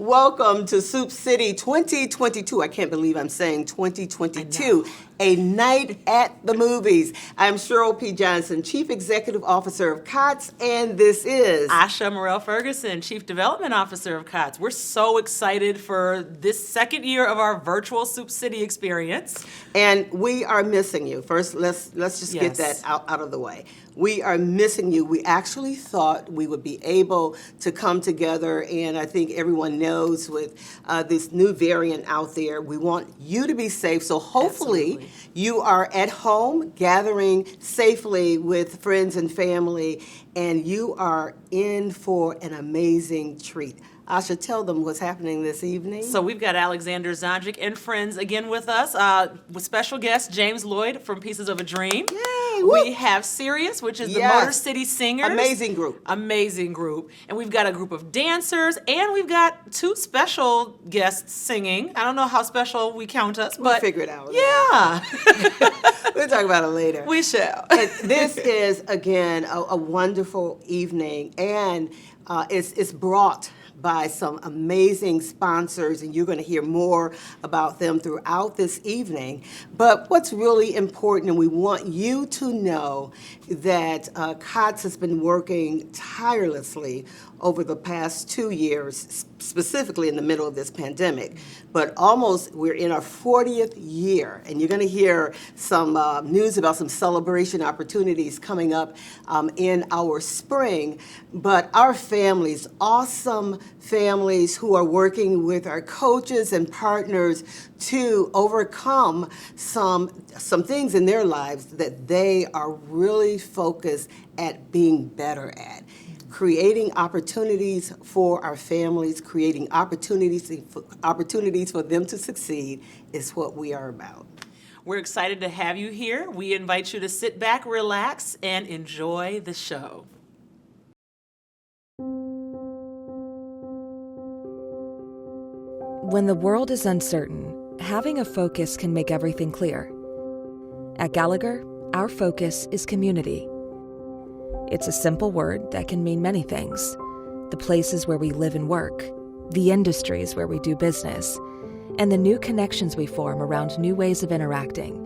Welcome to Soup City 2022. I can't believe I'm saying 2022. A night at the movies. I'm Cheryl P. Johnson, Chief Executive Officer of COTS, and this is Asha Morel-Ferguson, Chief Development Officer of COTS. We're so excited for this second year of our virtual Soup City experience. And we are missing you. First, let's just get that out of the way. We are missing you. We actually thought we would be able to come together, and I think everyone knows with this new variant out there, we want you to be safe. So hopefully you are at home gathering safely with friends and family, and you are in for an amazing treat. I should tell them what's happening this evening. So we've got Alexander Zonjic and friends again with us, with special guest James Lloyd from Pieces of a Dream. Yay! We have Sirius, which is the Motor City Singers. Amazing group. Amazing group. And we've got a group of dancers, and we've got two special guests singing. I don't know how special we count us, but we'll figure it out. Yeah. We'll talk about it later. We shall. And this is, again, a wonderful evening, and it's brought by some amazing sponsors, and you're going to hear more about them throughout this evening. But what's really important, and we want you to know that COTS has been working tirelessly over the past 2 years, specifically in the middle of this pandemic. But we're in our 40th year, and you're going to hear some news about some celebration opportunities coming up in our spring. But our families, awesome families who are working with our coaches and partners to overcome some things in their lives that they are really focused at being better at. Creating opportunities for our families, creating opportunities for them to succeed is what we are about. We're excited to have you here. We invite you to sit back, relax, and enjoy the show. When the world is uncertain, having a focus can make everything clear. At Gallagher, our focus is community. It's a simple word that can mean many things. The places where we live and work, the industries where we do business, and the new connections we form around new ways of interacting.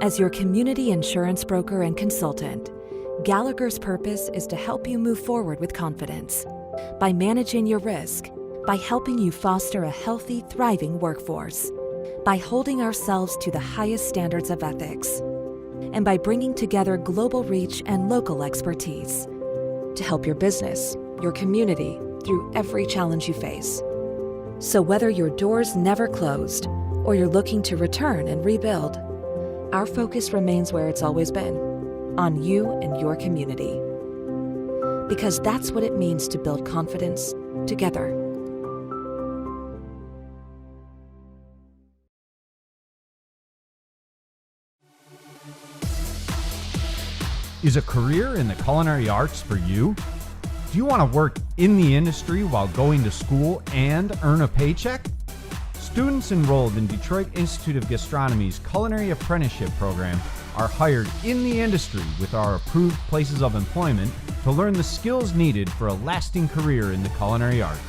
As your community insurance broker and consultant, Gallagher's purpose is to help you move forward with confidence by managing your risk, by helping you foster a healthy, thriving workforce, by holding ourselves to the highest standards of ethics, and by bringing together global reach and local expertise to help your business, your community, through every challenge you face. So whether your doors never closed or you're looking to return and rebuild, our focus remains where it's always been, on you and your community. Because that's what it means to build confidence together. Is a career in the culinary arts for you? Do you want to work in the industry while going to school and earn a paycheck? Students enrolled in Detroit Institute of Gastronomy's Culinary Apprenticeship Program are hired in the industry with our approved places of employment to learn the skills needed for a lasting career in the culinary arts.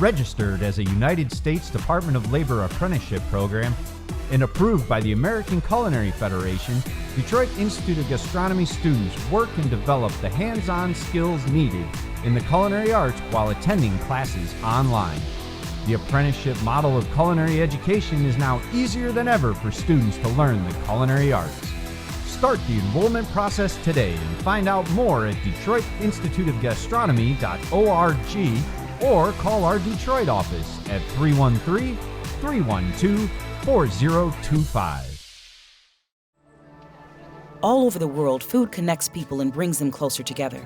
Registered as a United States Department of Labor apprenticeship program and approved by the American Culinary Federation, Detroit Institute of Gastronomy students work and develop the hands-on skills needed in the culinary arts while attending classes online. The apprenticeship model of culinary education is now easier than ever for students to learn the culinary arts. Start the enrollment process today and find out more at DetroitInstituteofGastronomy.org or call our Detroit office at 313-312-4025. All over the world, food connects people and brings them closer together.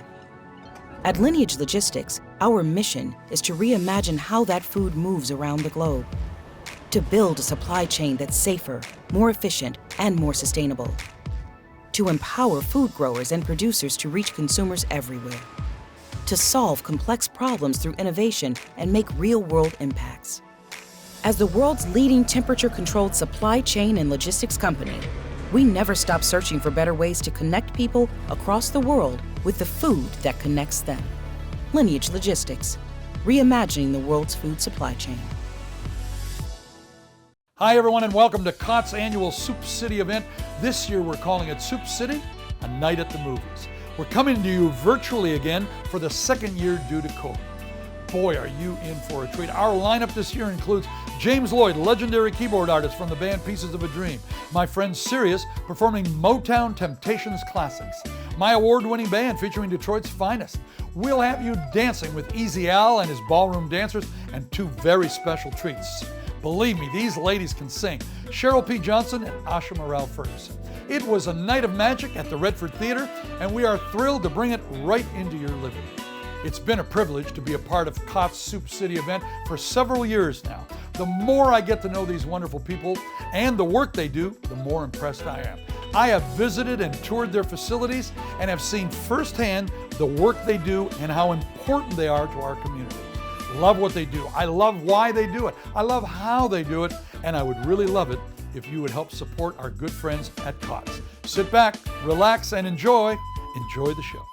At Lineage Logistics, our mission is to reimagine how that food moves around the globe. To build a supply chain that's safer, more efficient, and more sustainable. To empower food growers and producers to reach consumers everywhere. To solve complex problems through innovation and make real-world impacts. As the world's leading temperature-controlled supply chain and logistics company, we never stop searching for better ways to connect people across the world with the food that connects them. Lineage Logistics. reimagining the world's food supply chain. Hi, everyone, and welcome to COTS' annual Soup City event. This year, we're calling it Soup City, a night at the movies. We're coming to you virtually again for the second year due to COVID. Boy, are you in for a treat. Our lineup this year includes James Lloyd, legendary keyboard artist from the band Pieces of a Dream. My friend Sirius, performing Motown Temptations classics. My award-winning band featuring Detroit's finest. We'll have you dancing with Easy Al and his ballroom dancers, and two very special treats. Believe me, these ladies can sing. Cheryl P. Johnson and Asha Morrell Ferguson. It was a night of magic at the Redford Theater, and we are thrilled to bring it right into your living room. It's been a privilege to be a part of COTS' Soup City event for several years now. The more I get to know these wonderful people and the work they do, the more impressed I am. I have visited and toured their facilities and have seen firsthand the work they do and how important they are to our community. Love what they do. I love why they do it. I love how they do it, and I would really love it if you would help support our good friends at COTS. Sit back, relax, and enjoy the show.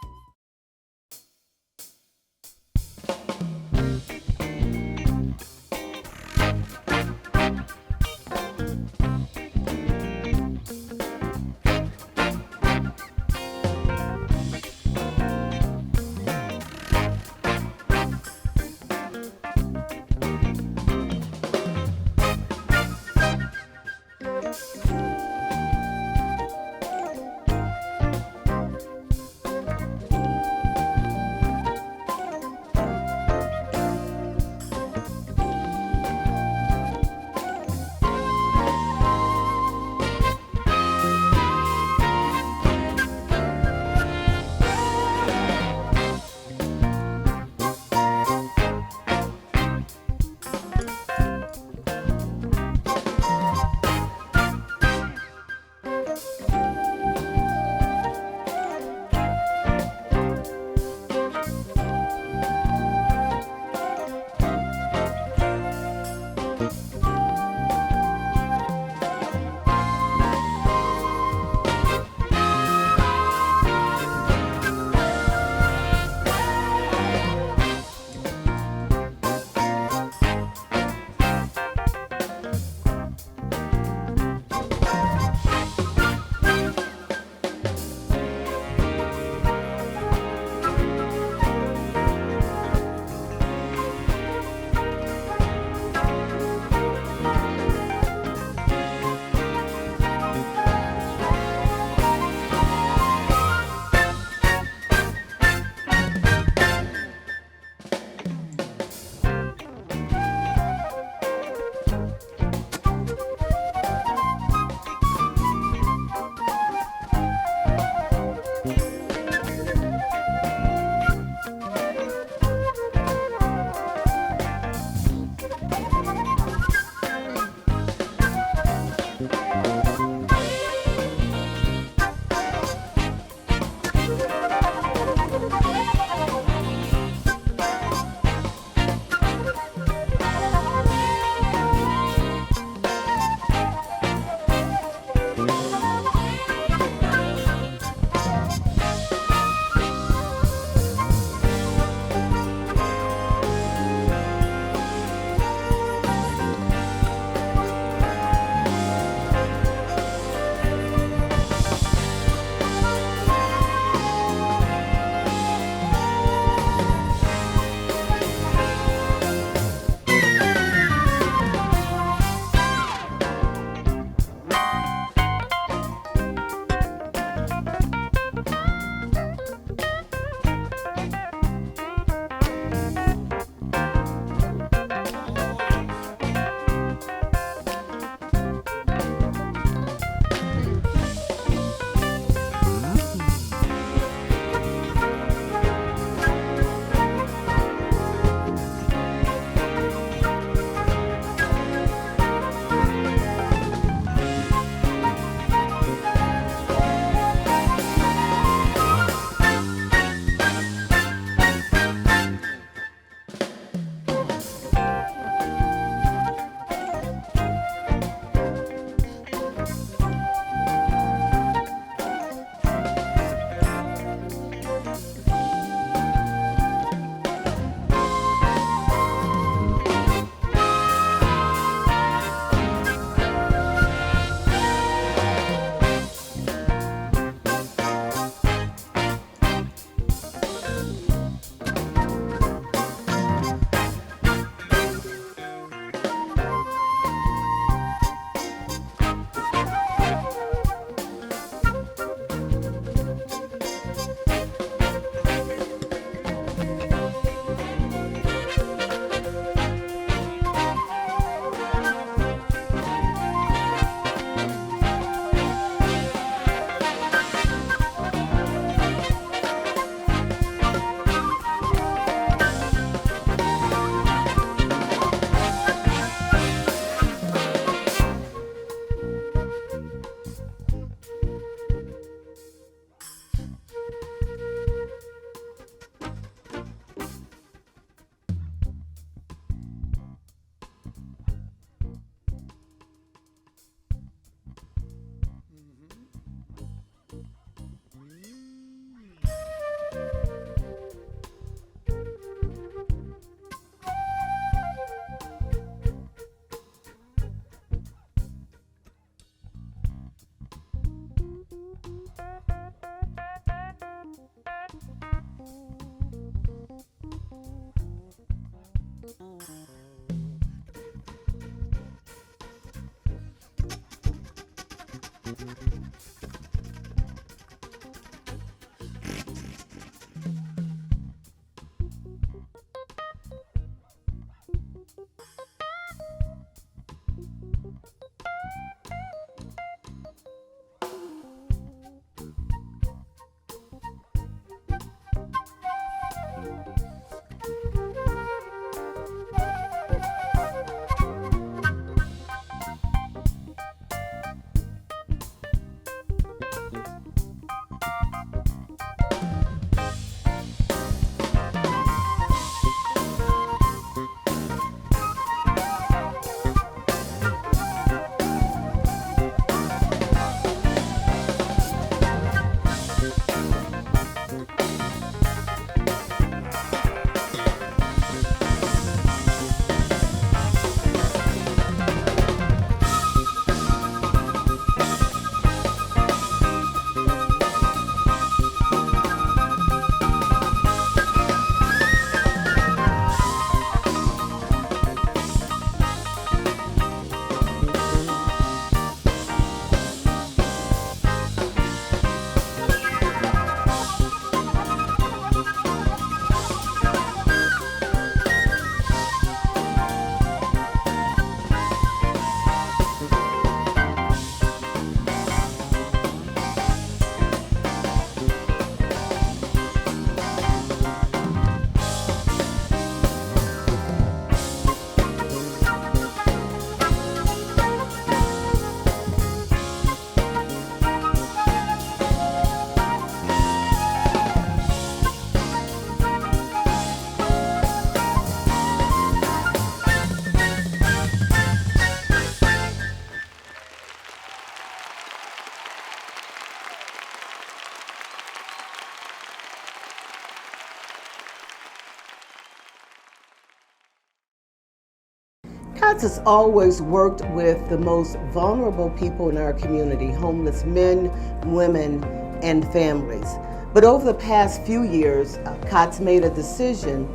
COTS has always worked with the most vulnerable people in our community, homeless men, women, and families. But over the past few years, COTS made a decision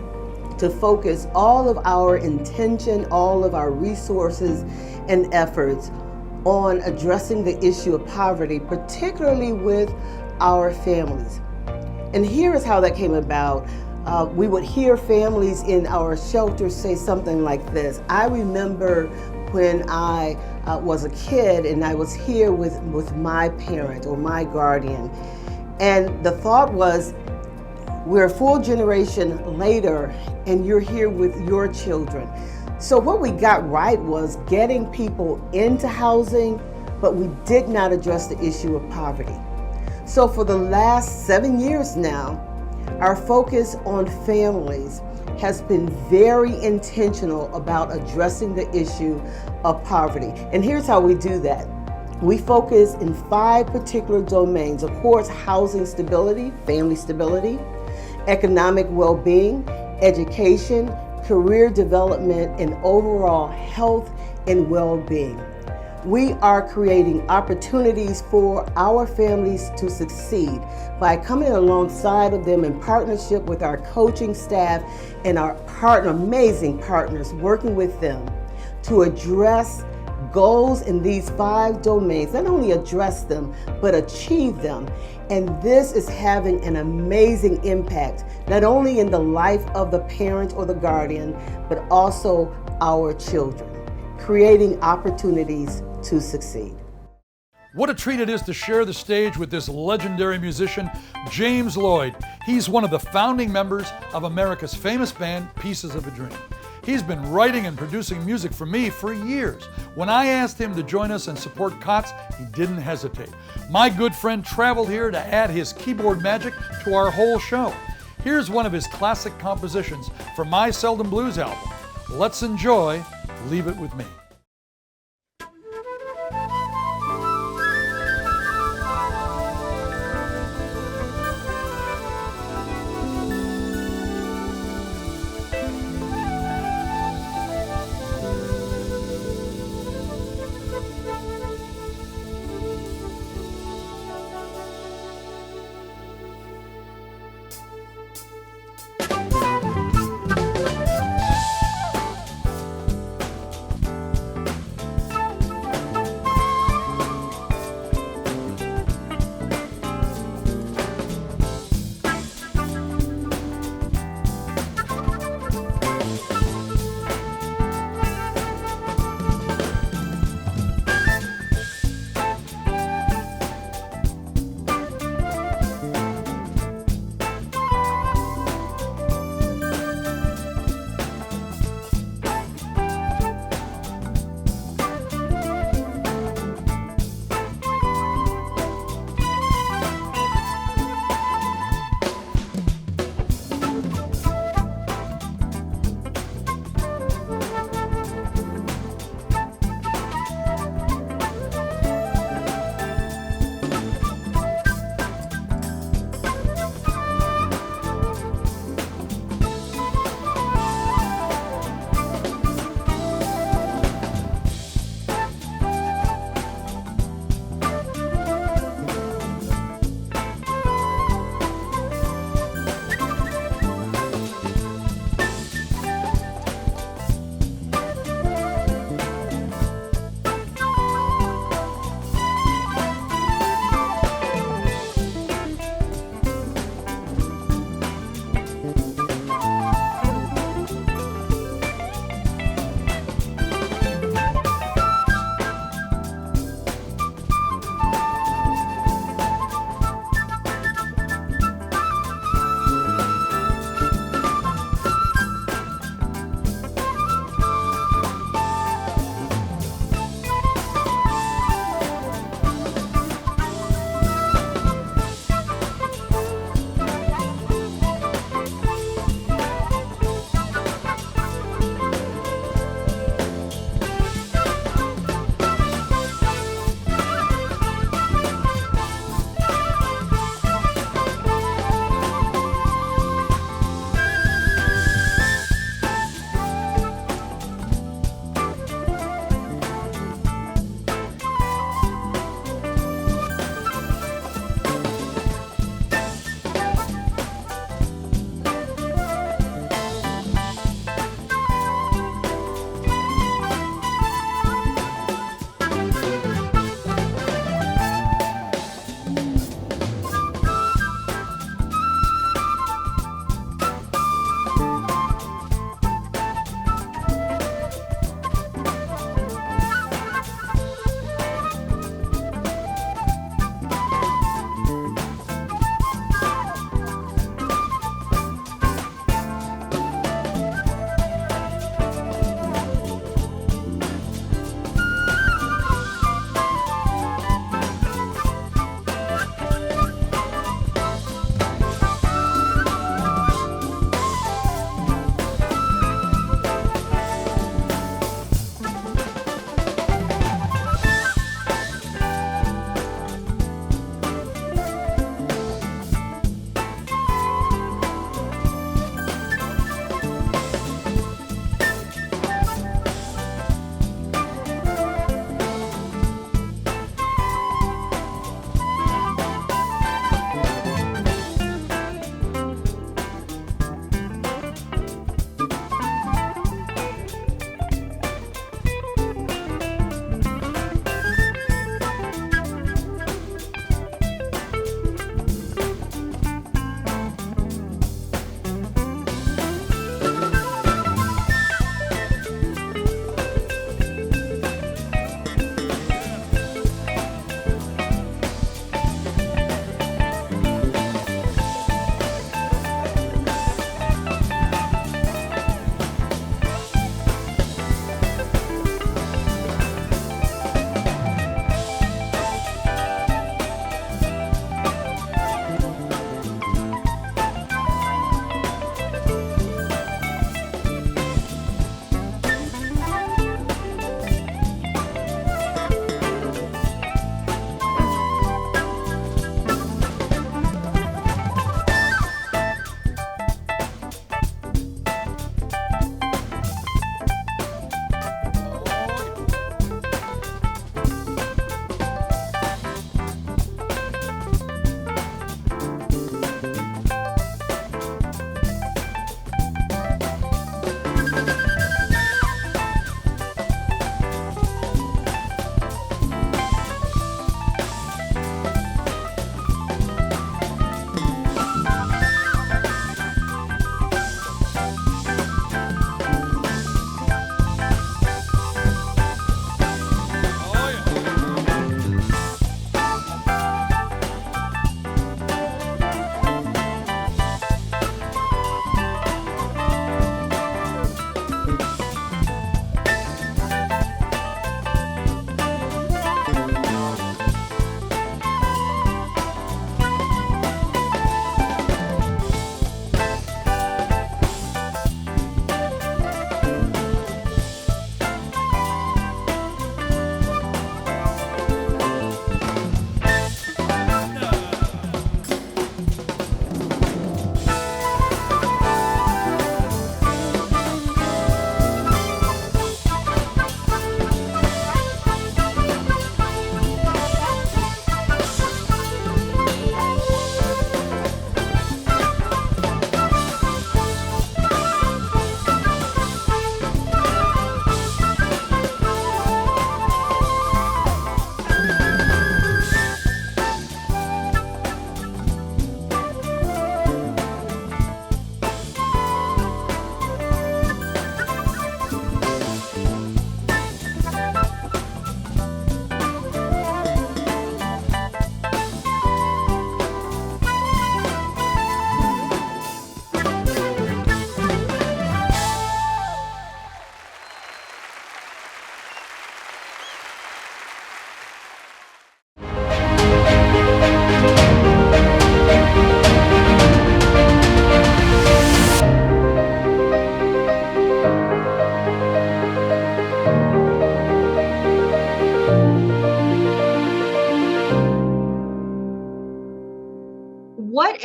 to focus all of our intention, all of our resources and efforts on addressing the issue of poverty, particularly with our families. And here is how that came about. We would hear families in our shelters say something like this. I remember when I was a kid and I was here with my parent or my guardian. And the thought was, we're a full generation later and you're here with your children. So what we got right was getting people into housing, but we did not address the issue of poverty. So for the last 7 years now, our focus on families has been very intentional about addressing the issue of poverty. And here's how we do that. We focus in 5 particular domains. Of course, housing stability, family stability, economic well-being, education, career development, and overall health and well-being. We are creating opportunities for our families to succeed by coming alongside of them in partnership with our coaching staff and our amazing partners, working with them to address goals in these 5 domains, not only address them, but achieve them. And this is having an amazing impact, not only in the life of the parent or the guardian, but also our children, creating opportunities to succeed. What a treat it is to share the stage with this legendary musician, James Lloyd. He's one of the founding members of America's famous band, Pieces of a Dream. He's been writing and producing music for me for years. When I asked him to join us and support COTS, he didn't hesitate. My good friend traveled here to add his keyboard magic to our whole show. Here's one of his classic compositions from my Seldom Blues album. Let's enjoy Leave It With Me.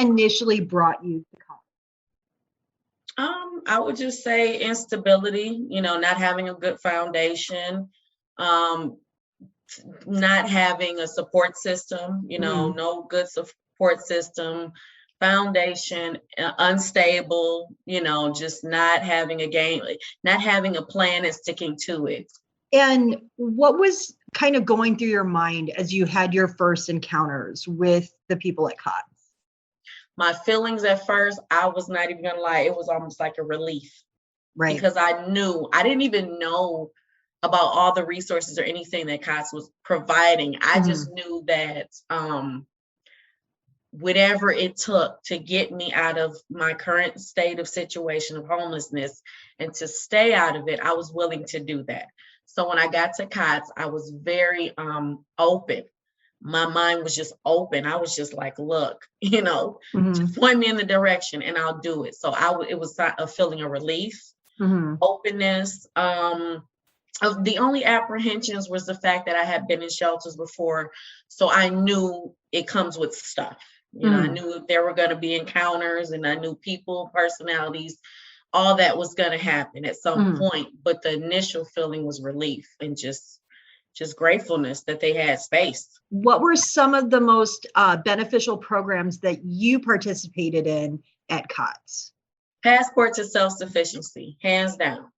initially brought you to COTS? I would just say instability, not having a good foundation, not having a support system, no good support system, foundation, unstable, just not having a game, not having a plan and sticking to it. And what was kind of going through your mind as you had your first encounters with the people at COTS? My feelings at first, I was not even gonna lie, it was almost like a relief. Right. Because I didn't even know about all the resources or anything that COTS was providing. I just knew that whatever it took to get me out of my current state of situation of homelessness and to stay out of it, I was willing to do that. So when I got to COTS, I was very open. My mind was just open. I was just like, look, just point me in the direction and I'll do it. So it was a feeling of relief, openness. The only apprehensions was the fact that I had been in shelters before. So I knew it comes with stuff. I knew there were going to be encounters and I knew people, personalities, all that was going to happen at some point. But the initial feeling was relief and just gratefulness that they had space. What were some of the most beneficial programs that you participated in at COTS? Passport to self-sufficiency, hands down.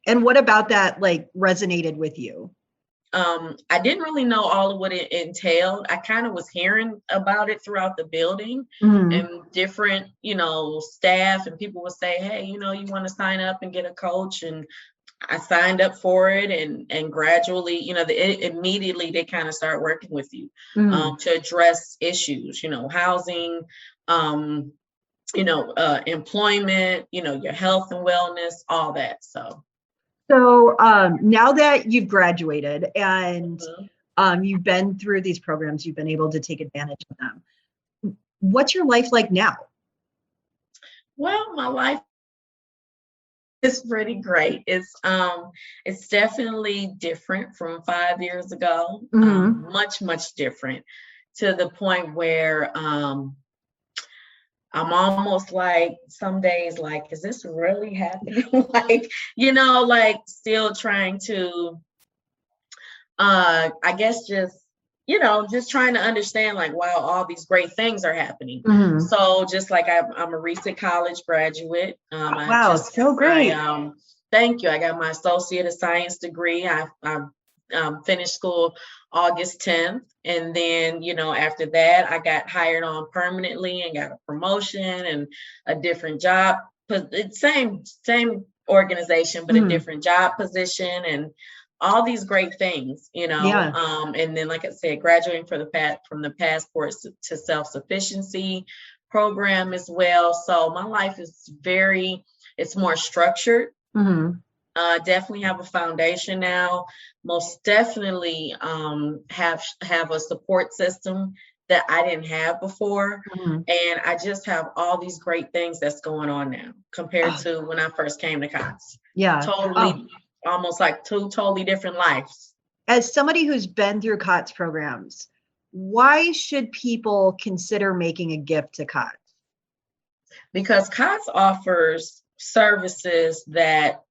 And what about that resonated with you? I didn't really know all of what it entailed. I kind of was hearing about it throughout the building and different, staff and people would say, hey, you want to sign up and get a coach. And I signed up for it and gradually, immediately they kind of start working with you to address issues, housing, employment, your health and wellness, all that. So now that you've graduated and you've been through these programs, you've been able to take advantage of them. What's your life like now? Well, my life is pretty great. It's definitely different from 5 years ago. Much, much different, to the point where I'm almost like some days like, is this really happening? Still trying to, I guess just trying to understand wow, all these great things are happening. So just like I'm a recent college graduate. Wow, so great. Thank you. I got my Associate of Science degree. I finished school August 10th. And then, after that, I got hired on permanently and got a promotion and a different job, same organization, but a different job position and all these great things, and then, like I said, graduating from the Passport to Self-Sufficiency program as well. So my life is it's more structured. Definitely have a foundation now. Most definitely have a support system that I didn't have before. And I just have all these great things that's going on now compared to when I first came to COTS. Yeah. Totally, almost like two totally different lives. As somebody who's been through COTS programs, why should people consider making a gift to COTS? Because COTS offers services that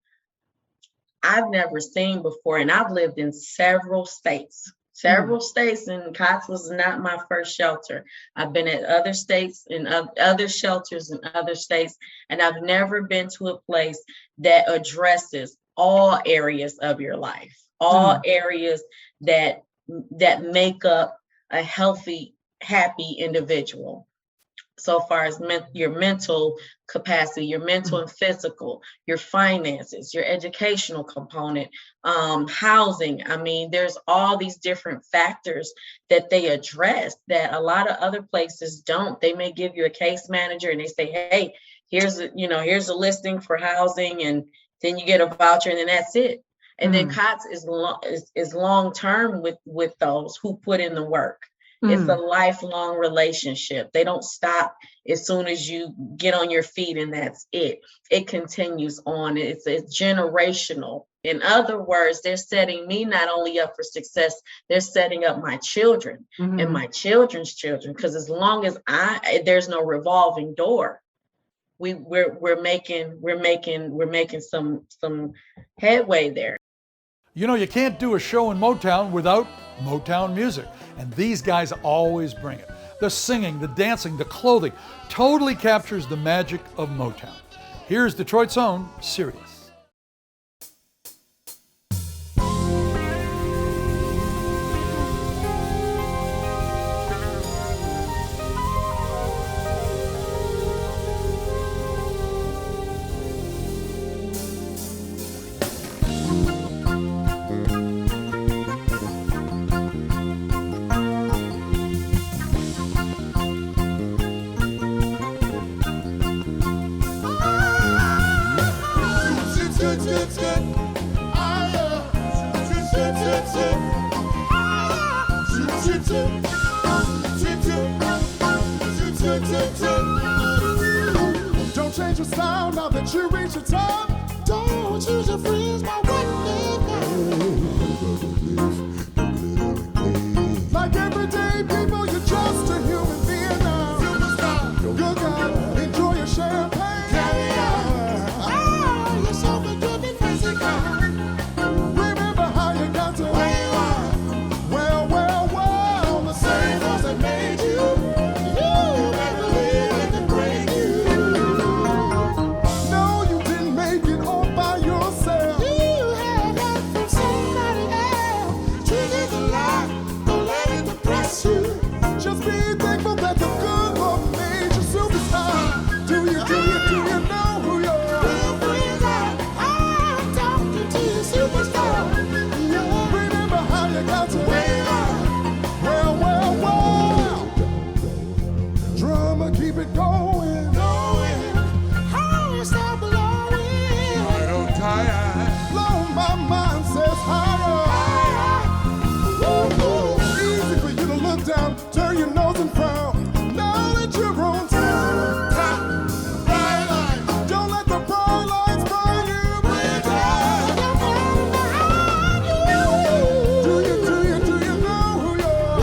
I've never seen before, and I've lived in several states, and COTS was not my first shelter. I've been at other states and other shelters in other states, and I've never been to a place that addresses all areas of your life, all areas that make up a healthy, happy individual. So far as your mental capacity, your mental and physical, your finances, your educational component, housing. I mean, there's all these different factors that they address that a lot of other places don't. They may give you a case manager and they say, hey, here's a listing for housing, and then you get a voucher and then that's it. And then COTS is long term with those who put in the work. It's a lifelong relationship. They don't stop as soon as you get on your feet and that's it. It continues on. It's generational. In other words, they're setting me not only up for success, they're setting up my children and my children's children. Because as long as there's no revolving door, we're making some headway there. You know, you can't do a show in Motown without Motown music, and these guys always bring it. The singing, the dancing, the clothing totally captures the magic of Motown. Here's Detroit's own Sirius. Don't change your sound now that you reach your time. Don't choose your friends by what they got. Like everyday people, you're just a human being now. Look out, enjoy your champagne. Oh, you're so forgiving, physical. Remember how you got to where you are. Well, the same ones that made you. You better believe it can break you. No, you didn't make it all by yourself. You had help from somebody else. Treat it a lot, don't let it depress you. Just be thankful that the good Lord made you superstar. Do you know who you are? Real friends are. I'm talking to you, superstar. Yeah. Remember how you got to where you are. Well. Drummer, keep it going. How you stop blowing. I don't tire. Blow my mind says higher. Woo. Easy for you to look down, turn your nose and frown. Now that you're on time. Bright lights. Don't let the bright lights burn you. Bring down. Do you know who you are?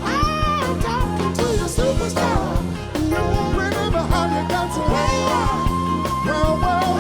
I'm talking to your superstar. Remember how you got to where you are. Well.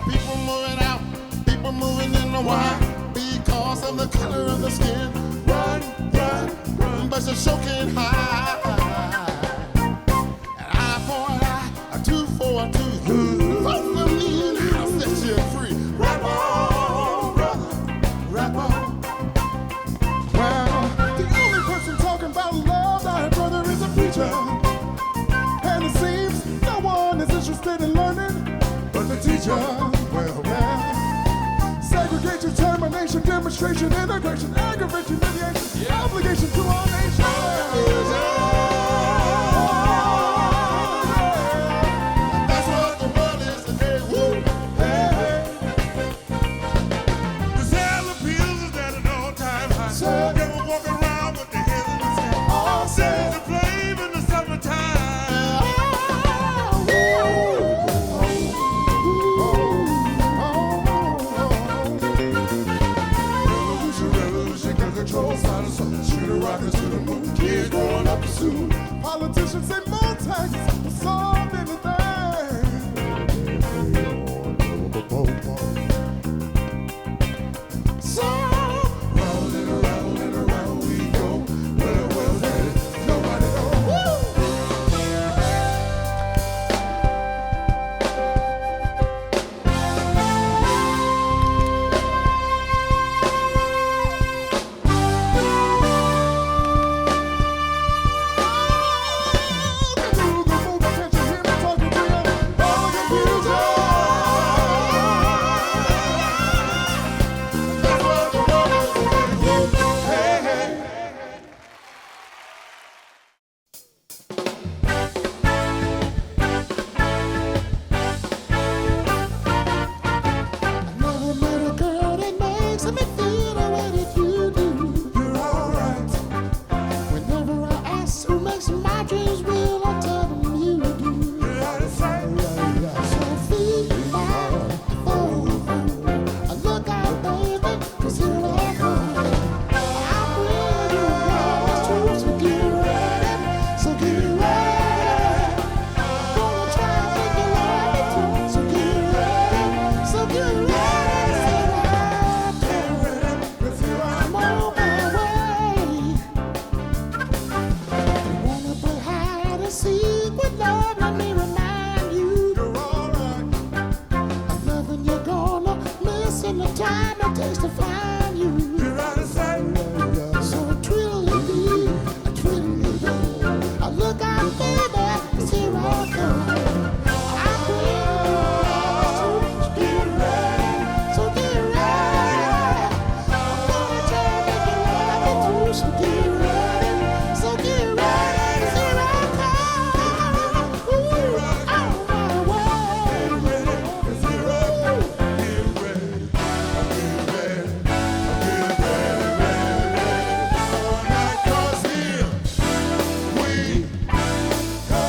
People moving out, people moving in the why? Because of the color of the skin. Run, but you're choking high. An eye for an eye, a tooth for a tooth. Both of me in the house set you free. Rap on, brother, rap on. Well, the only person talking about love, my brother, is a preacher. And it seems no one is interested in learning but the teacher. Well, segregation, termination, demonstration, integration, aggravation, humiliation, obligation to our nation. That's what the world is today. Woo! Hey. The sale appeals is at an all-time high. Never walk around with the head in the sky. All set. The flame in the summertime. Revolution, control, sign of something. Shoot a rocket to the moon. Kids growing up soon. Politicians say more taxes. Solve anything. So get ready, so get ready, here I come. Ooh, on my way. Get ready, 'cause here I come. Get ready, I'm getting ready, I'm getting ready, ready. All night, 'cause here we go.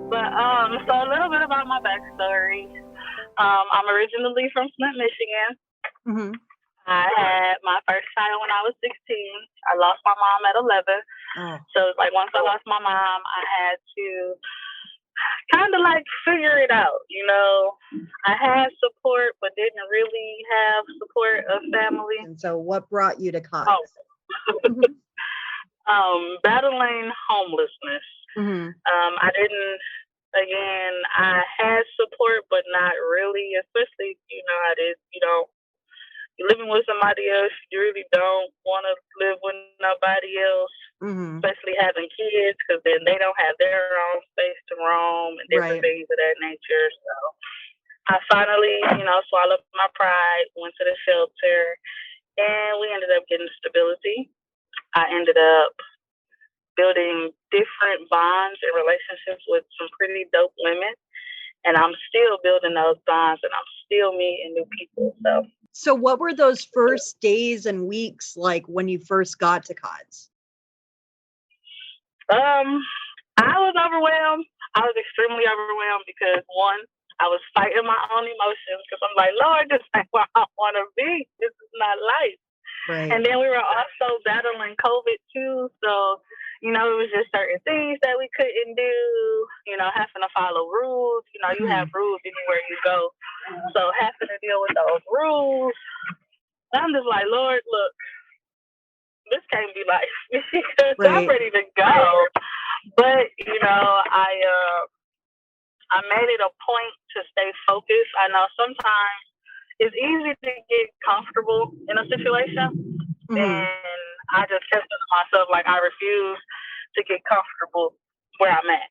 But so a little bit about my backstory. I'm originally from Flint, Michigan. Mm-hmm. I had my first child when I was 16. I lost my mom at 11. Oh. So it's like once I lost my mom, I had to kind of like figure it out. You know, I had support, but didn't really have support of family. And so what brought you to COTS? Battling homelessness. Mm-hmm. I didn't. Again, I had support, but not really. Especially, you know, I did. You know, you're living with somebody else. You really don't want to live with nobody else. Mm-hmm. Especially having kids, because then they don't have their own space to roam and different Right. things of that nature. So I finally, you know, swallowed my pride, went to the shelter, and we ended up getting stability. I ended up building different bonds and relationships with some pretty dope women. And I'm still building those bonds, and I'm still meeting new people. So what were those first days and weeks like when you first got to COTS? I was overwhelmed. I was extremely overwhelmed because, one, I was fighting my own emotions because I'm like, Lord, this ain't where I want to be. This is not life. Right. And then we were also battling COVID too. So, you know, it was just certain things that we couldn't do, you know, having to follow rules. You know, you have rules anywhere you go. So having to deal with those rules, I'm just like, Lord, look, this can't be life because I'm ready to go. But, you know, I made it a point to stay focused. I know sometimes it's easy to get comfortable in a situation. And I just kept to myself, like, I refuse to get comfortable where I'm at.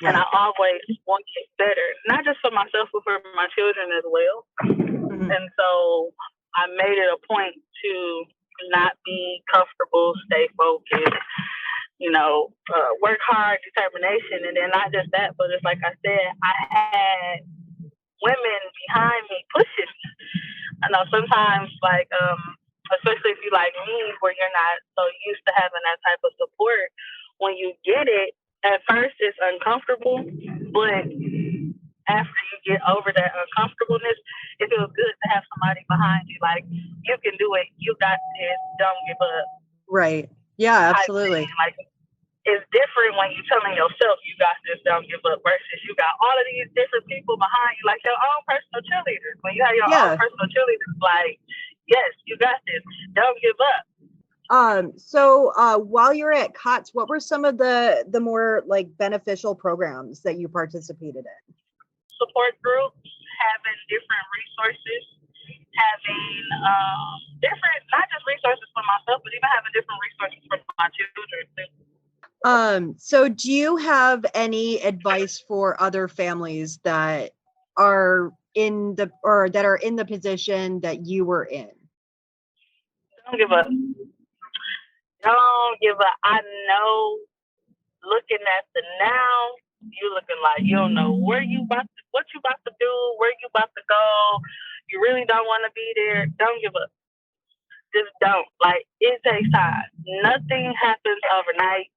And I always want to get better, not just for myself, but for my children as well. And so I made it a point to not be comfortable, stay focused, you know, work hard, determination. And then not just that, but it's like I said, I had women behind me pushing me. I know sometimes, like, especially if you like me, where you're not so used to having that type of support, when you get it, at first it's uncomfortable, but after you get over that uncomfortableness, it feels good to have somebody behind you. Like, you can do it. You got this. Don't give up. Right. Yeah, absolutely. Like, it's different when you're telling yourself you got this, don't give up, versus you got all of these different people behind you, like your own personal cheerleaders. When you have your own personal cheerleaders, like, yes, you got this. Don't give up. So while you're at COTS, what were some of the more like beneficial programs that you participated in? Support groups, having different resources, having different, not just resources for myself, but even having different resources for my children too. So do you have any advice for other families that are in the position that you were in? Don't give up. Don't give up. I know, looking at the now, you looking like you don't know what you about to do, where you about to go. You really don't want to be there. Don't give up. Just don't. Like, it takes time. Nothing happens overnight.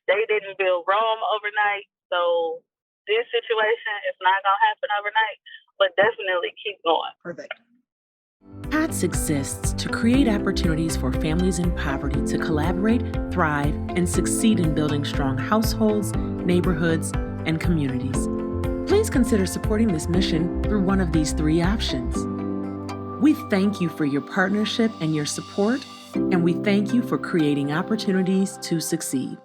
They didn't build Rome overnight. So this situation is not going to happen overnight, but definitely keep going. Perfect. COTS exists to create opportunities for families in poverty to collaborate, thrive, and succeed in building strong households, neighborhoods, and communities. Please consider supporting this mission through one of these 3 options. We thank you for your partnership and your support, and we thank you for creating opportunities to succeed.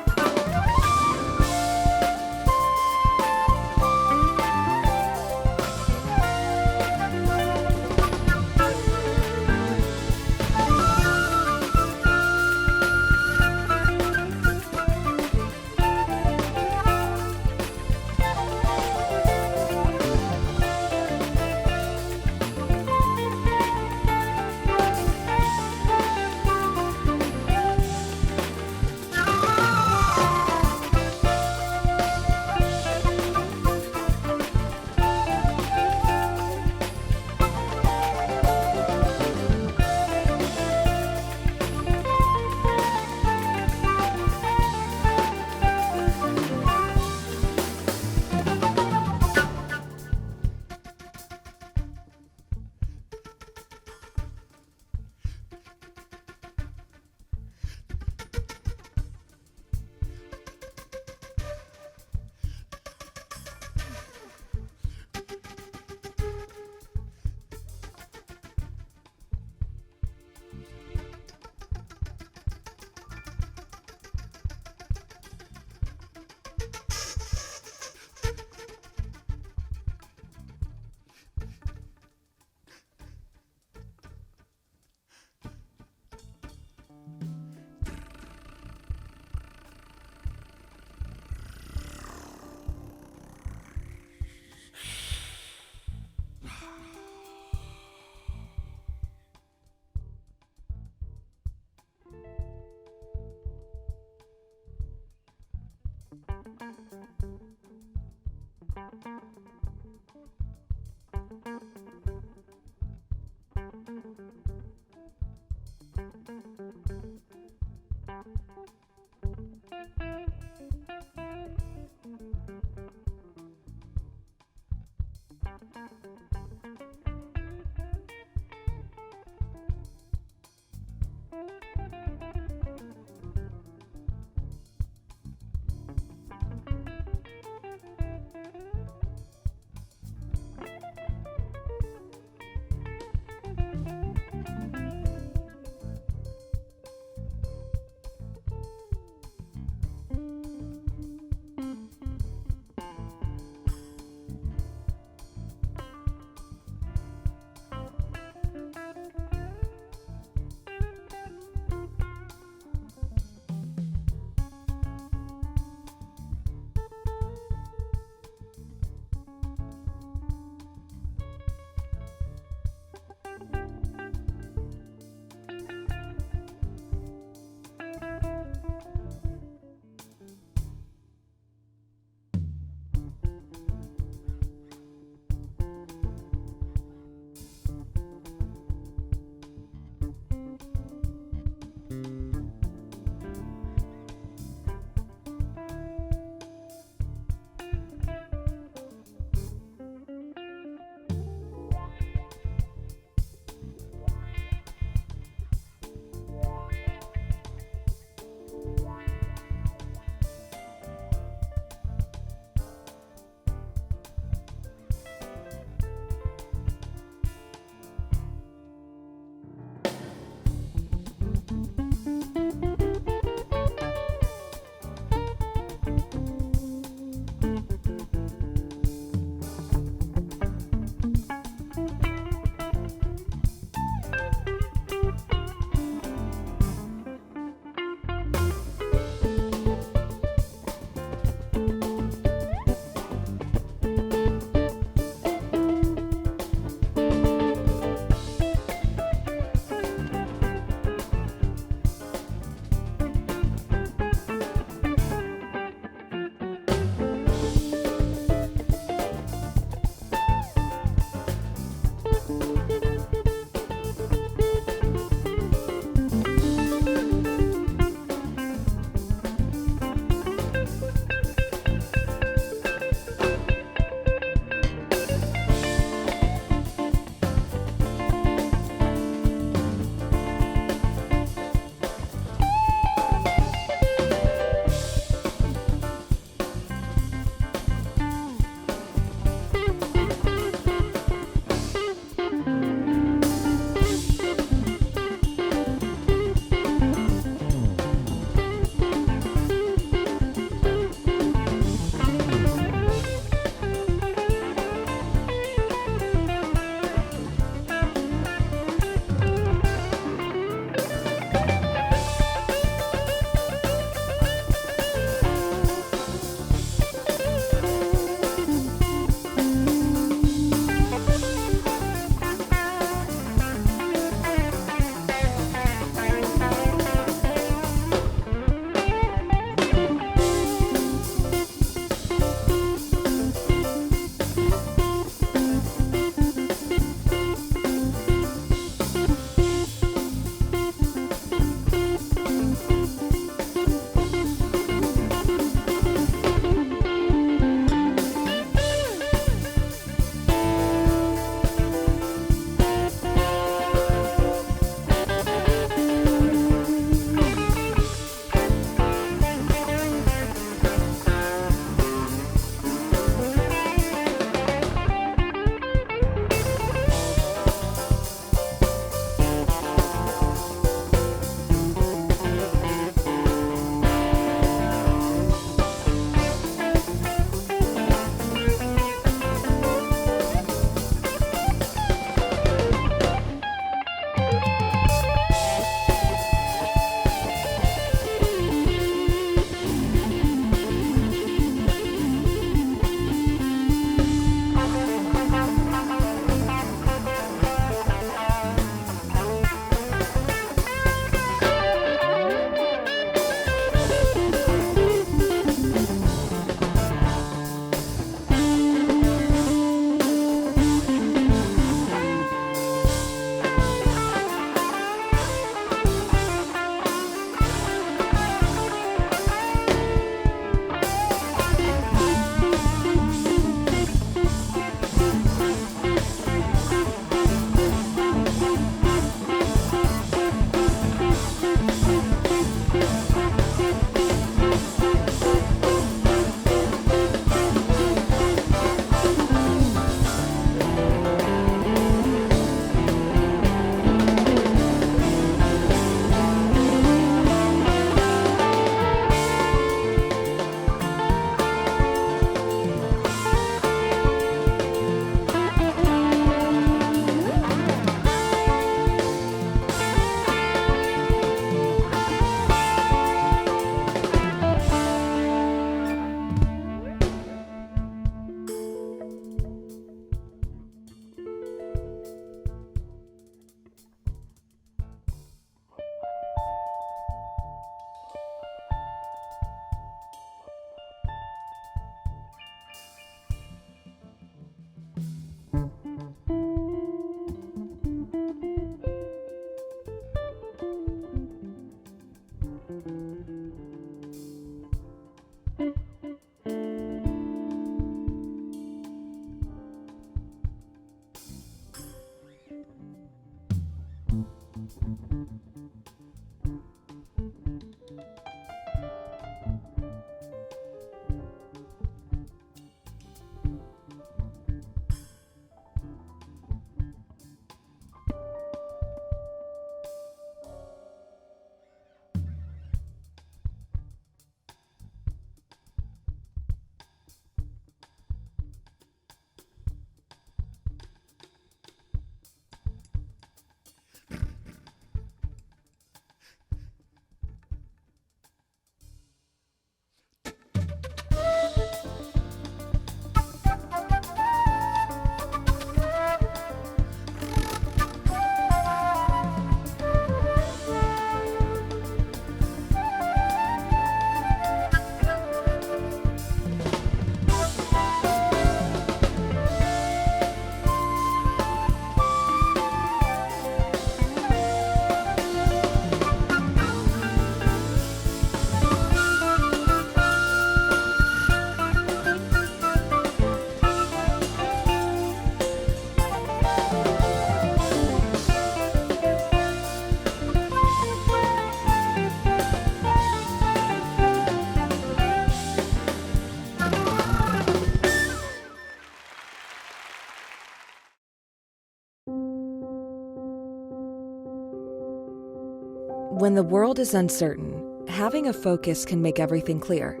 When the world is uncertain, having a focus can make everything clear.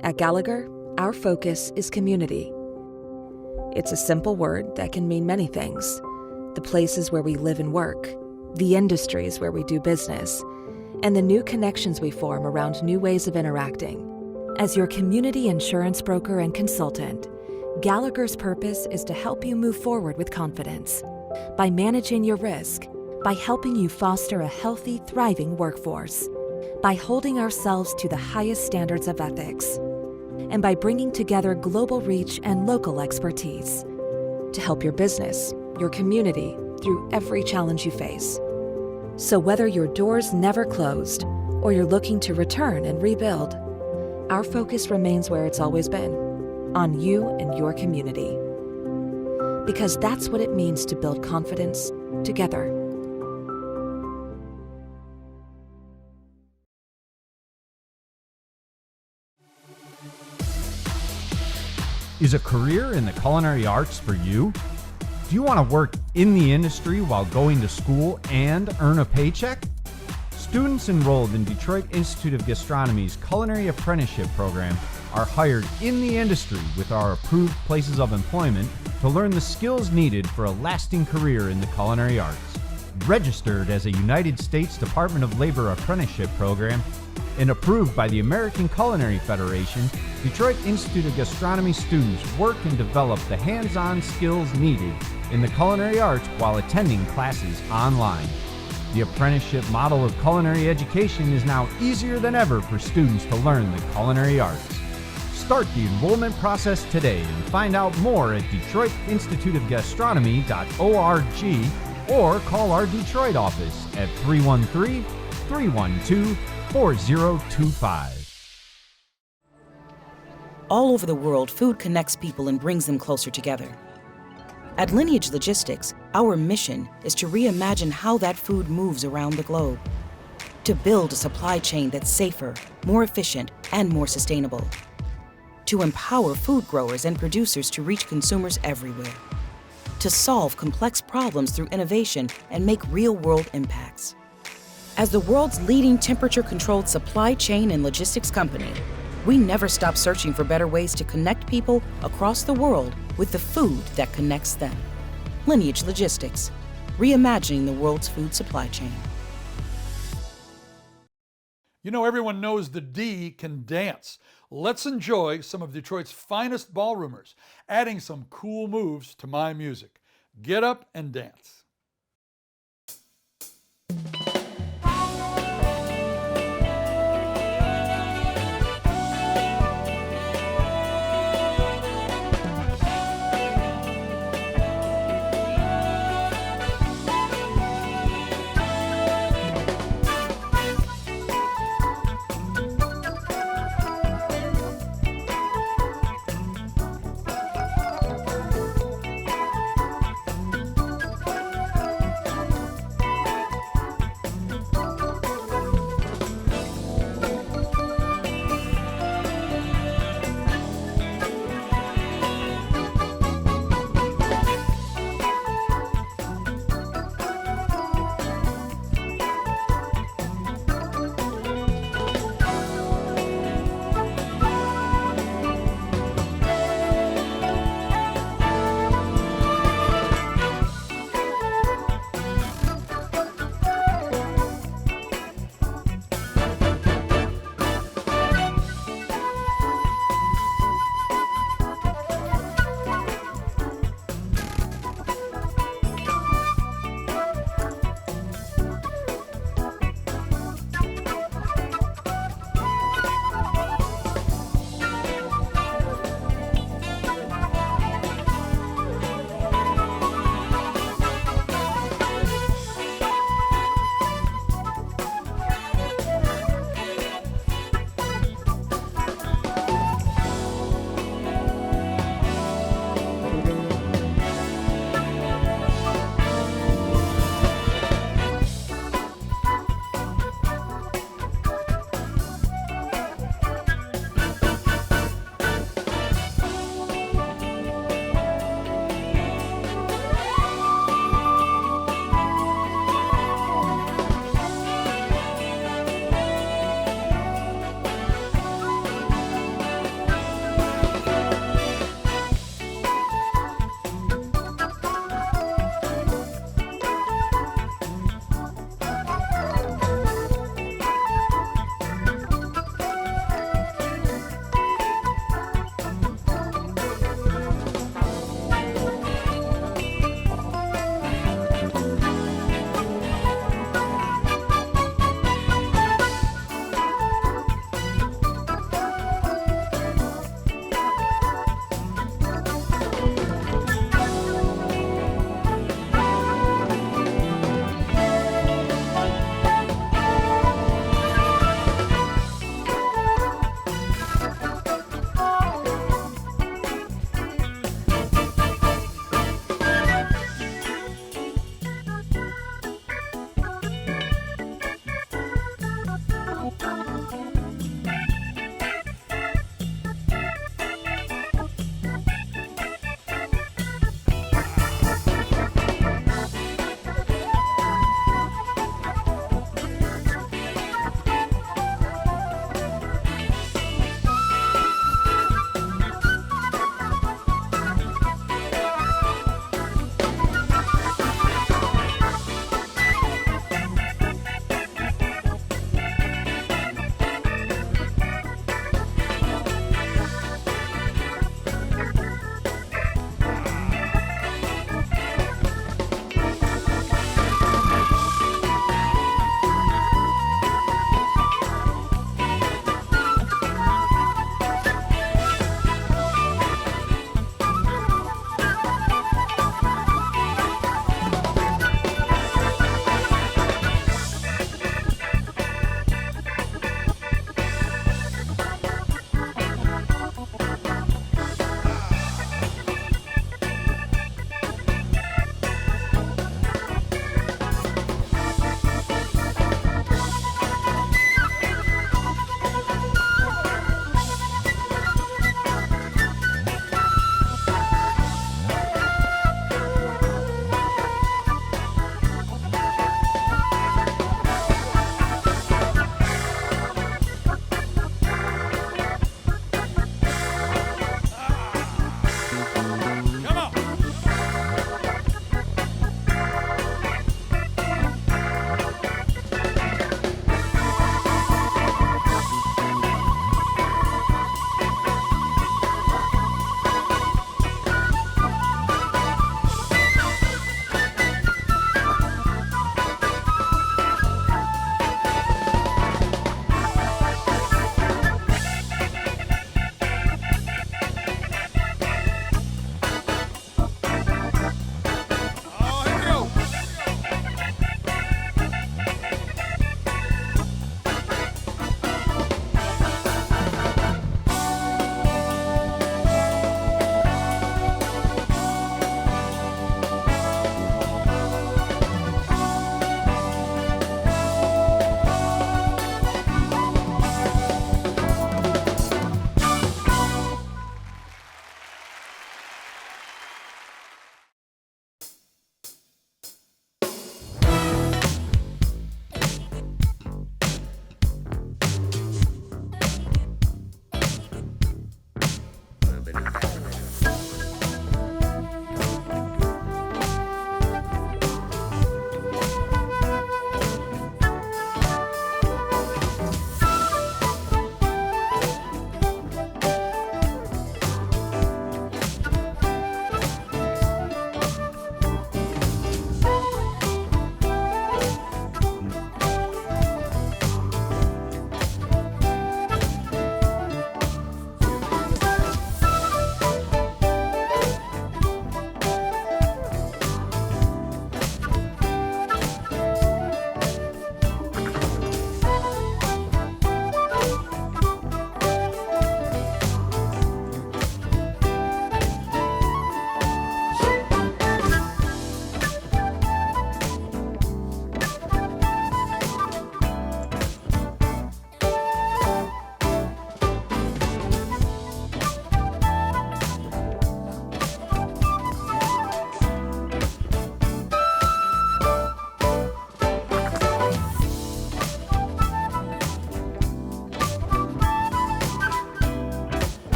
At Gallagher, our focus is community. It's a simple word that can mean many things. The places where we live and work, the industries where we do business, and the new connections we form around new ways of interacting. As your community insurance broker and consultant, Gallagher's purpose is to help you move forward with confidence by managing your risk, by helping you foster a healthy, thriving workforce, by holding ourselves to the highest standards of ethics, and by bringing together global reach and local expertise to help your business, your community, through every challenge you face. So whether your doors never closed or you're looking to return and rebuild, our focus remains where it's always been, on you and your community. Because that's what it means to build confidence together. Is a career in the culinary arts for you? Do you want to work in the industry while going to school and earn a paycheck? Students enrolled in Detroit Institute of Gastronomy's Culinary Apprenticeship Program are hired in the industry with our approved places of employment to learn the skills needed for a lasting career in the culinary arts. Registered as a United States Department of Labor apprenticeship program and approved by the American Culinary Federation, Detroit Institute of Gastronomy students work and develop the hands-on skills needed in the culinary arts while attending classes online. The apprenticeship model of culinary education is now easier than ever for students to learn the culinary arts. Start the enrollment process today and find out more at DetroitInstituteofGastronomy.org or call our Detroit office at 313-312-4025. All over the world, food connects people and brings them closer together. At Lineage Logistics, our mission is to reimagine how that food moves around the globe. To build a supply chain that's safer, more efficient, and more sustainable. To empower food growers and producers to reach consumers everywhere. To solve complex problems through innovation and make real-world impacts. As the world's leading temperature-controlled supply chain and logistics company, we never stop searching for better ways to connect people across the world with the food that connects them. Lineage Logistics, reimagining the world's food supply chain. You know, everyone knows the D can dance. Let's enjoy some of Detroit's finest ballroomers, adding some cool moves to my music. Get up and dance.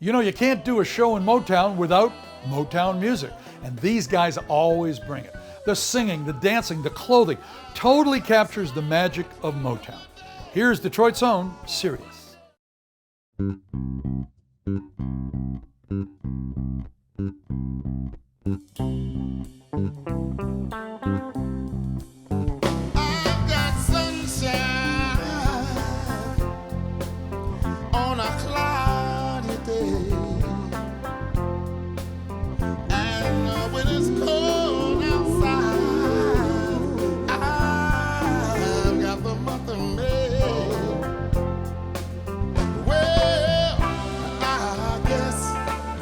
You know, you can't do a show in Motown without Motown music, and these guys always bring it. The singing, the dancing, the clothing totally captures the magic of Motown. Here's Detroit's own Sirius. I've got sunshine on a cloudy day, and when it's cold outside, I've got the month of May. Well, I guess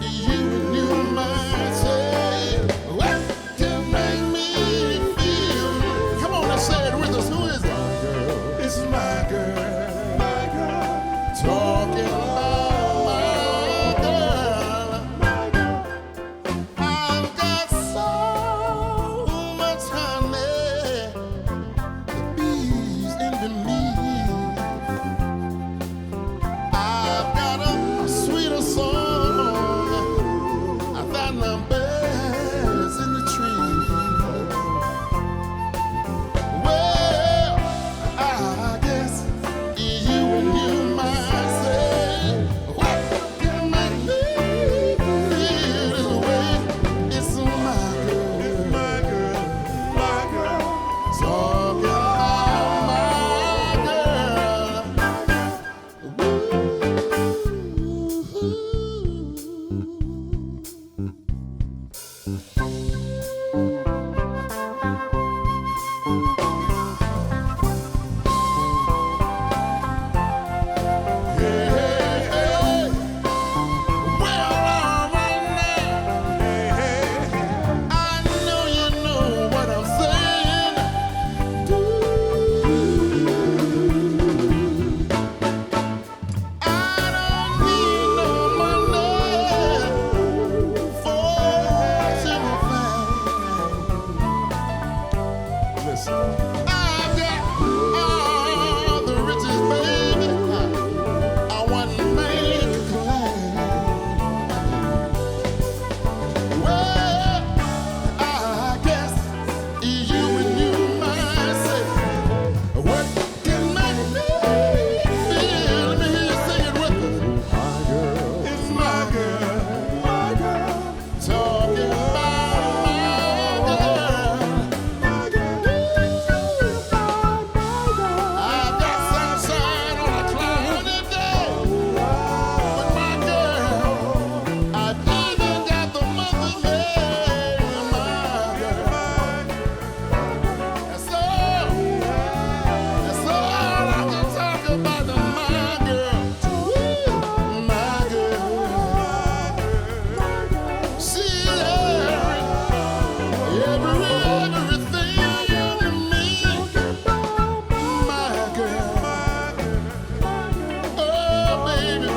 you might say, what can make me feel? Come on and say it with us. Who is it? It's my girl. My girl. Talking about my girl. My girl. I've got so much honey, the bees envy me. I've got a sweeter song than the birds in the tree. Well, I guess you might say, what can make me feel this way? It's my girl. It's my girl. My girl. Talking about my I've got all the riches, baby. I want man to claim. Well, I guess you might say, what can make me feel? Let me hear you sing it with us. My girl, it's my girl, my girl. Talking about my girl. I've got sunshine on a cloudy day with my girl. I've even got the month of May, my girl. That's all I can talk about, my girl. My girl. She's everything to me. My girl. Oh, baby.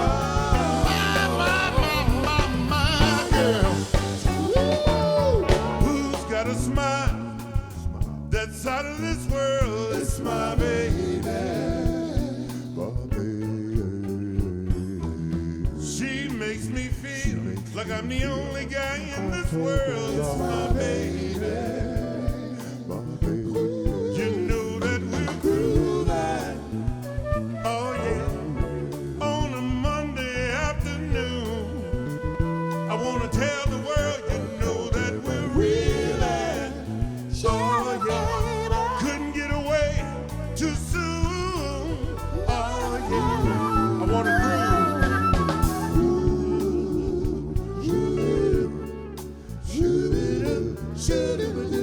My girl. Who's got a smile that's out of this world? It's my baby. She makes me feel like I'm the only guy in this world. It's my baby. You know that we're grooving. Oh yeah. On a Monday afternoon, I wanna tell the world, you know that we're reeling. Oh yeah. Couldn't get away too soon. Oh yeah. I wanna groove. Shoot it up, shoot it up.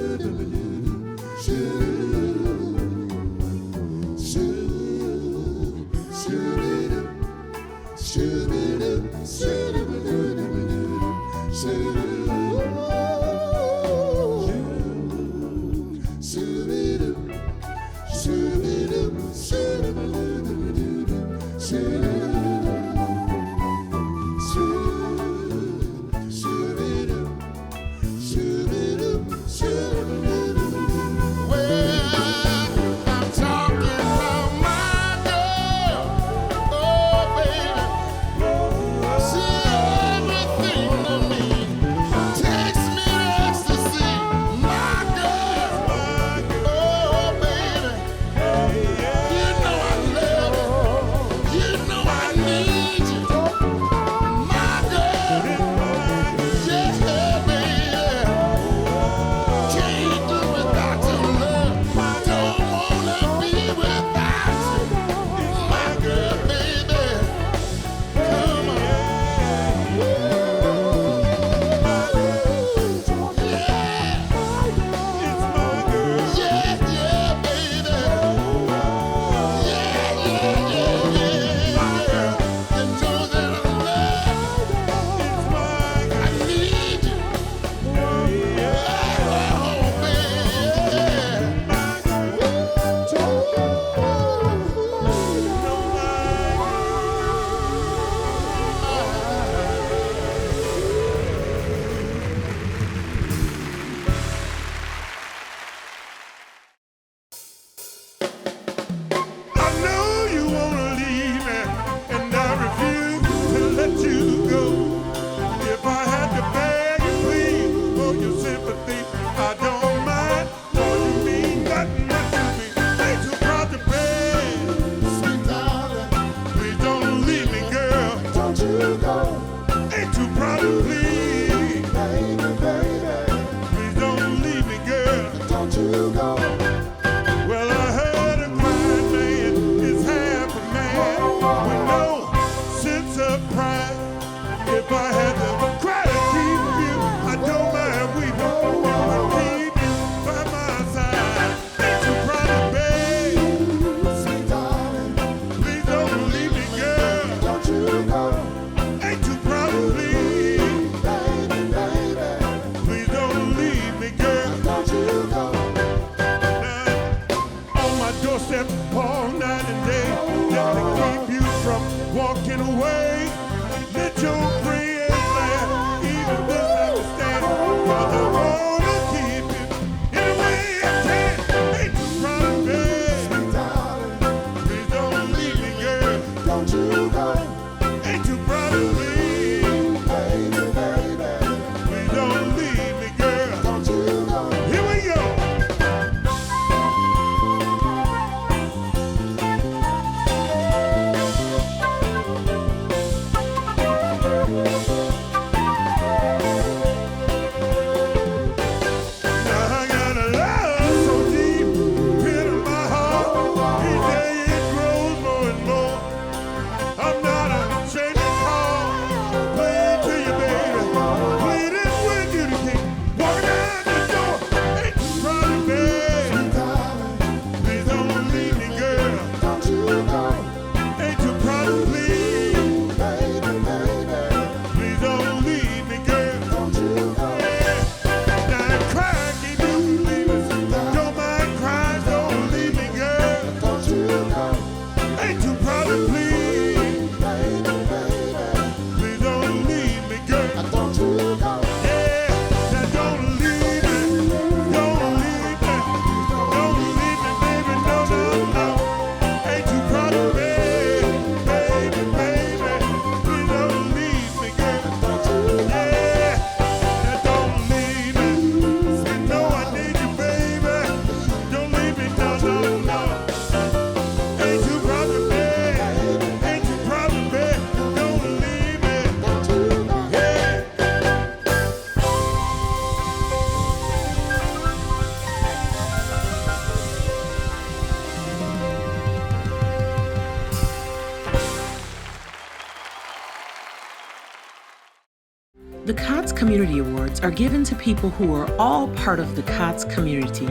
The COTS Community Awards are given to people who are all part of the COTS community,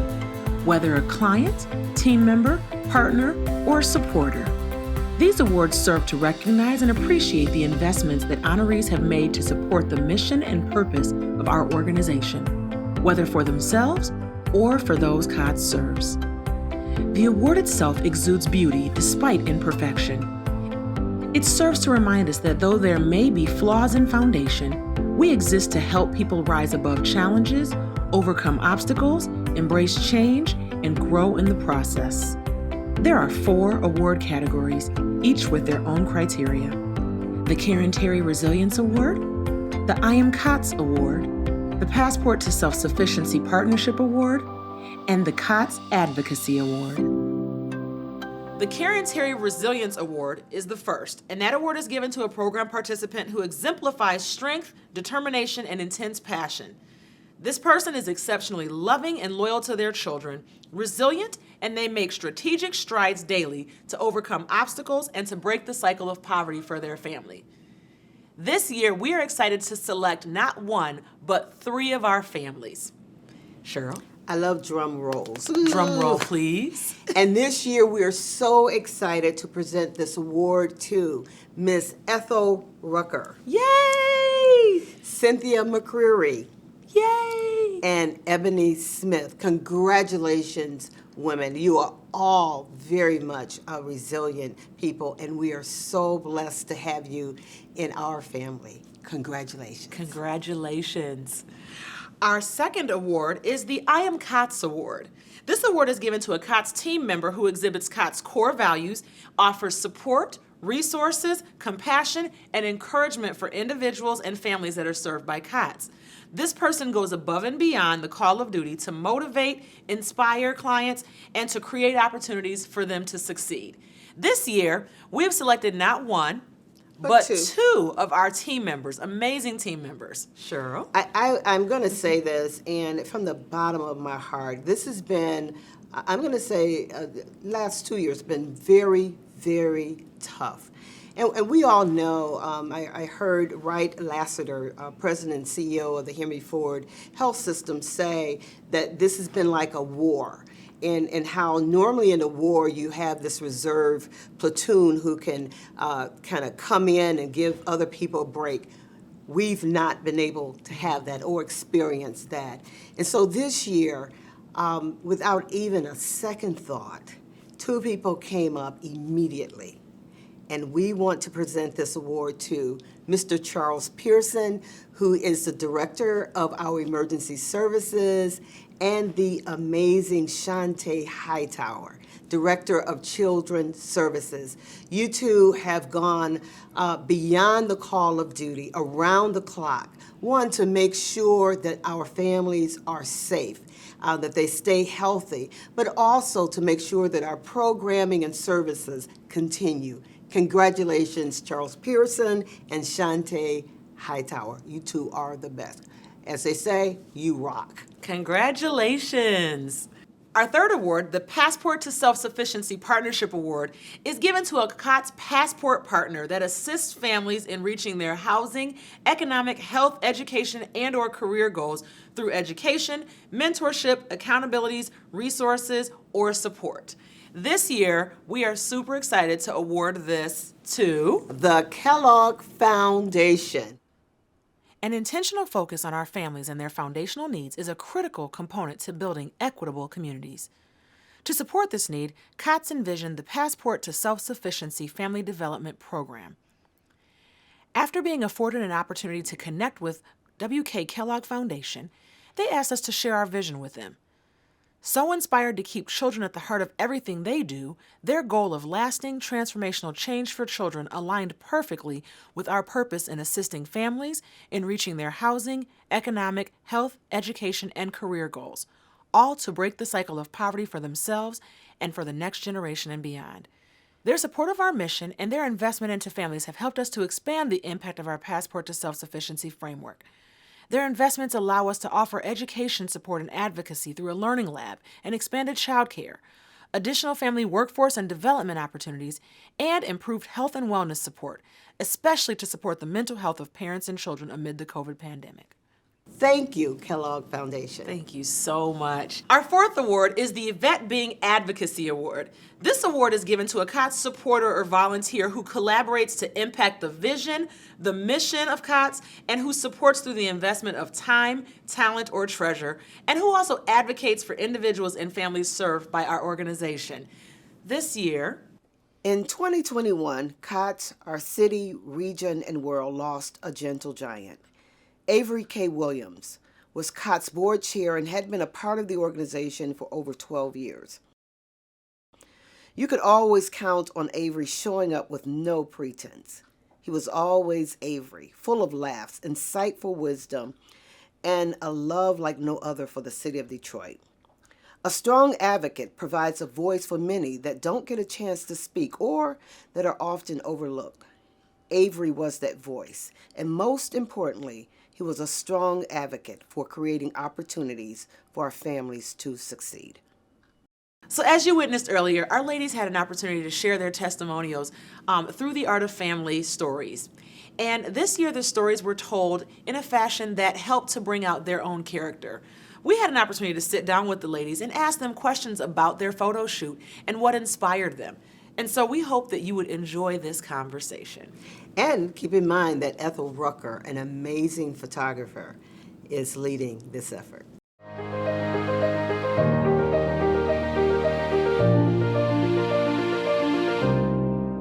whether a client, team member, partner, or supporter. These awards serve to recognize and appreciate the investments that honorees have made to support the mission and purpose of our organization, whether for themselves or for those COTS serves. The award itself exudes beauty despite imperfection. It serves to remind us that though there may be flaws in foundation, we exist to help people rise above challenges, overcome obstacles, embrace change, and grow in the process. There are 4 award categories, each with their own criteria. The Karen Terry Resilience Award, the I Am COTS Award, the Passport to Self-Sufficiency Partnership Award, and the COTS Advocacy Award. The Karen Terry Resilience Award is the first, and that award is given to a program participant who exemplifies strength, determination, and intense passion. This person is exceptionally loving and loyal to their children, resilient, and they make strategic strides daily to overcome obstacles and to break the cycle of poverty for their family. This year, we are excited to select not 1, but 3 of our families. Cheryl? I love drum rolls. Drum roll, please. And this year, we are so excited to present this award to Miss Ethel Rucker, Yay! Cynthia McCreary, Yay! and Ebony Smith. Congratulations, women. You are all very much resilient people, and we are so blessed to have you in our family. Congratulations. Congratulations. Our second award is the I Am COTS Award. This award is given to a COTS team member who exhibits COTS core values, offers support, resources, compassion, and encouragement for individuals and families that are served by COTS. This person goes above and beyond the call of duty to motivate, inspire clients, and to create opportunities for them to succeed. This year, we have selected not 1, but 2 of our team members, amazing team members. Cheryl? I'm going to say this, and from the bottom of my heart, this has been, I'm going to say, last 2 years been very, very tough. And we all know, I heard Wright Lassiter, President and CEO of the Henry Ford Health System, say that this has been like a war. And how normally in a war you have this reserve platoon who can kind of come in and give other people a break. We've not been able to have that or experience that. And so this year, without even a second thought, 2 people came up immediately. And we want to present this award to Mr. Charles Pearson, who is the Director of our Emergency Services, and the amazing Shante Hightower, Director of Children's Services. You 2 have gone beyond the call of duty, around the clock. 1, to make sure that our families are safe, that they stay healthy, but also to make sure that our programming and services continue. Congratulations, Charles Pearson and Shante Hightower. You 2 are the best. As they say, you rock. Congratulations. Our third award, the Passport to Self-Sufficiency Partnership Award, is given to a COTS passport partner that assists families in reaching their housing, economic, health, education, and/or career goals through education, mentorship, accountabilities, resources, or support. This year, we are super excited to award this to the Kellogg Foundation. An intentional focus on our families and their foundational needs is a critical component to building equitable communities. To support this need, COTS envisioned the Passport to Self-Sufficiency Family Development Program. After being afforded an opportunity to connect with W.K. Kellogg Foundation, they asked us to share our vision with them. So inspired to keep children at the heart of everything they do, their goal of lasting transformational change for children aligned perfectly with our purpose in assisting families in reaching their housing, economic, health, education, and career goals, all to break the cycle of poverty for themselves and for the next generation and beyond. Their support of our mission and their investment into families have helped us to expand the impact of our Passport to Self-Sufficiency framework. Their investments allow us to offer education support and advocacy through a learning lab and expanded childcare, additional family workforce and development opportunities, and improved health and wellness support, especially to support the mental health of parents and children amid the COVID pandemic. Thank you, Kellogg Foundation. Thank you so much. Our fourth award is the Vet Being Advocacy Award. This award is given to a COTS supporter or volunteer who collaborates to impact the vision, the mission of COTS, and who supports through the investment of time, talent, or treasure, and who also advocates for individuals and families served by our organization. This year, in 2021, COTS, our city, region, and world lost a gentle giant. Avery K. Williams was COTS board chair and had been a part of the organization for over 12 years. You could always count on Avery showing up with no pretense. He was always Avery, full of laughs, insightful wisdom, and a love like no other for the city of Detroit. A strong advocate provides a voice for many that don't get a chance to speak or that are often overlooked. Avery was that voice, and most importantly, he was a strong advocate for creating opportunities for our families to succeed. So as you witnessed earlier, our ladies had an opportunity to share their testimonials through the Art of Family stories. And this year, the stories were told in a fashion that helped to bring out their own character. We had an opportunity to sit down with the ladies and ask them questions about their photo shoot and what inspired them. And so we hope that you would enjoy this conversation. And keep in mind that Ethel Rucker, an amazing photographer, is leading this effort.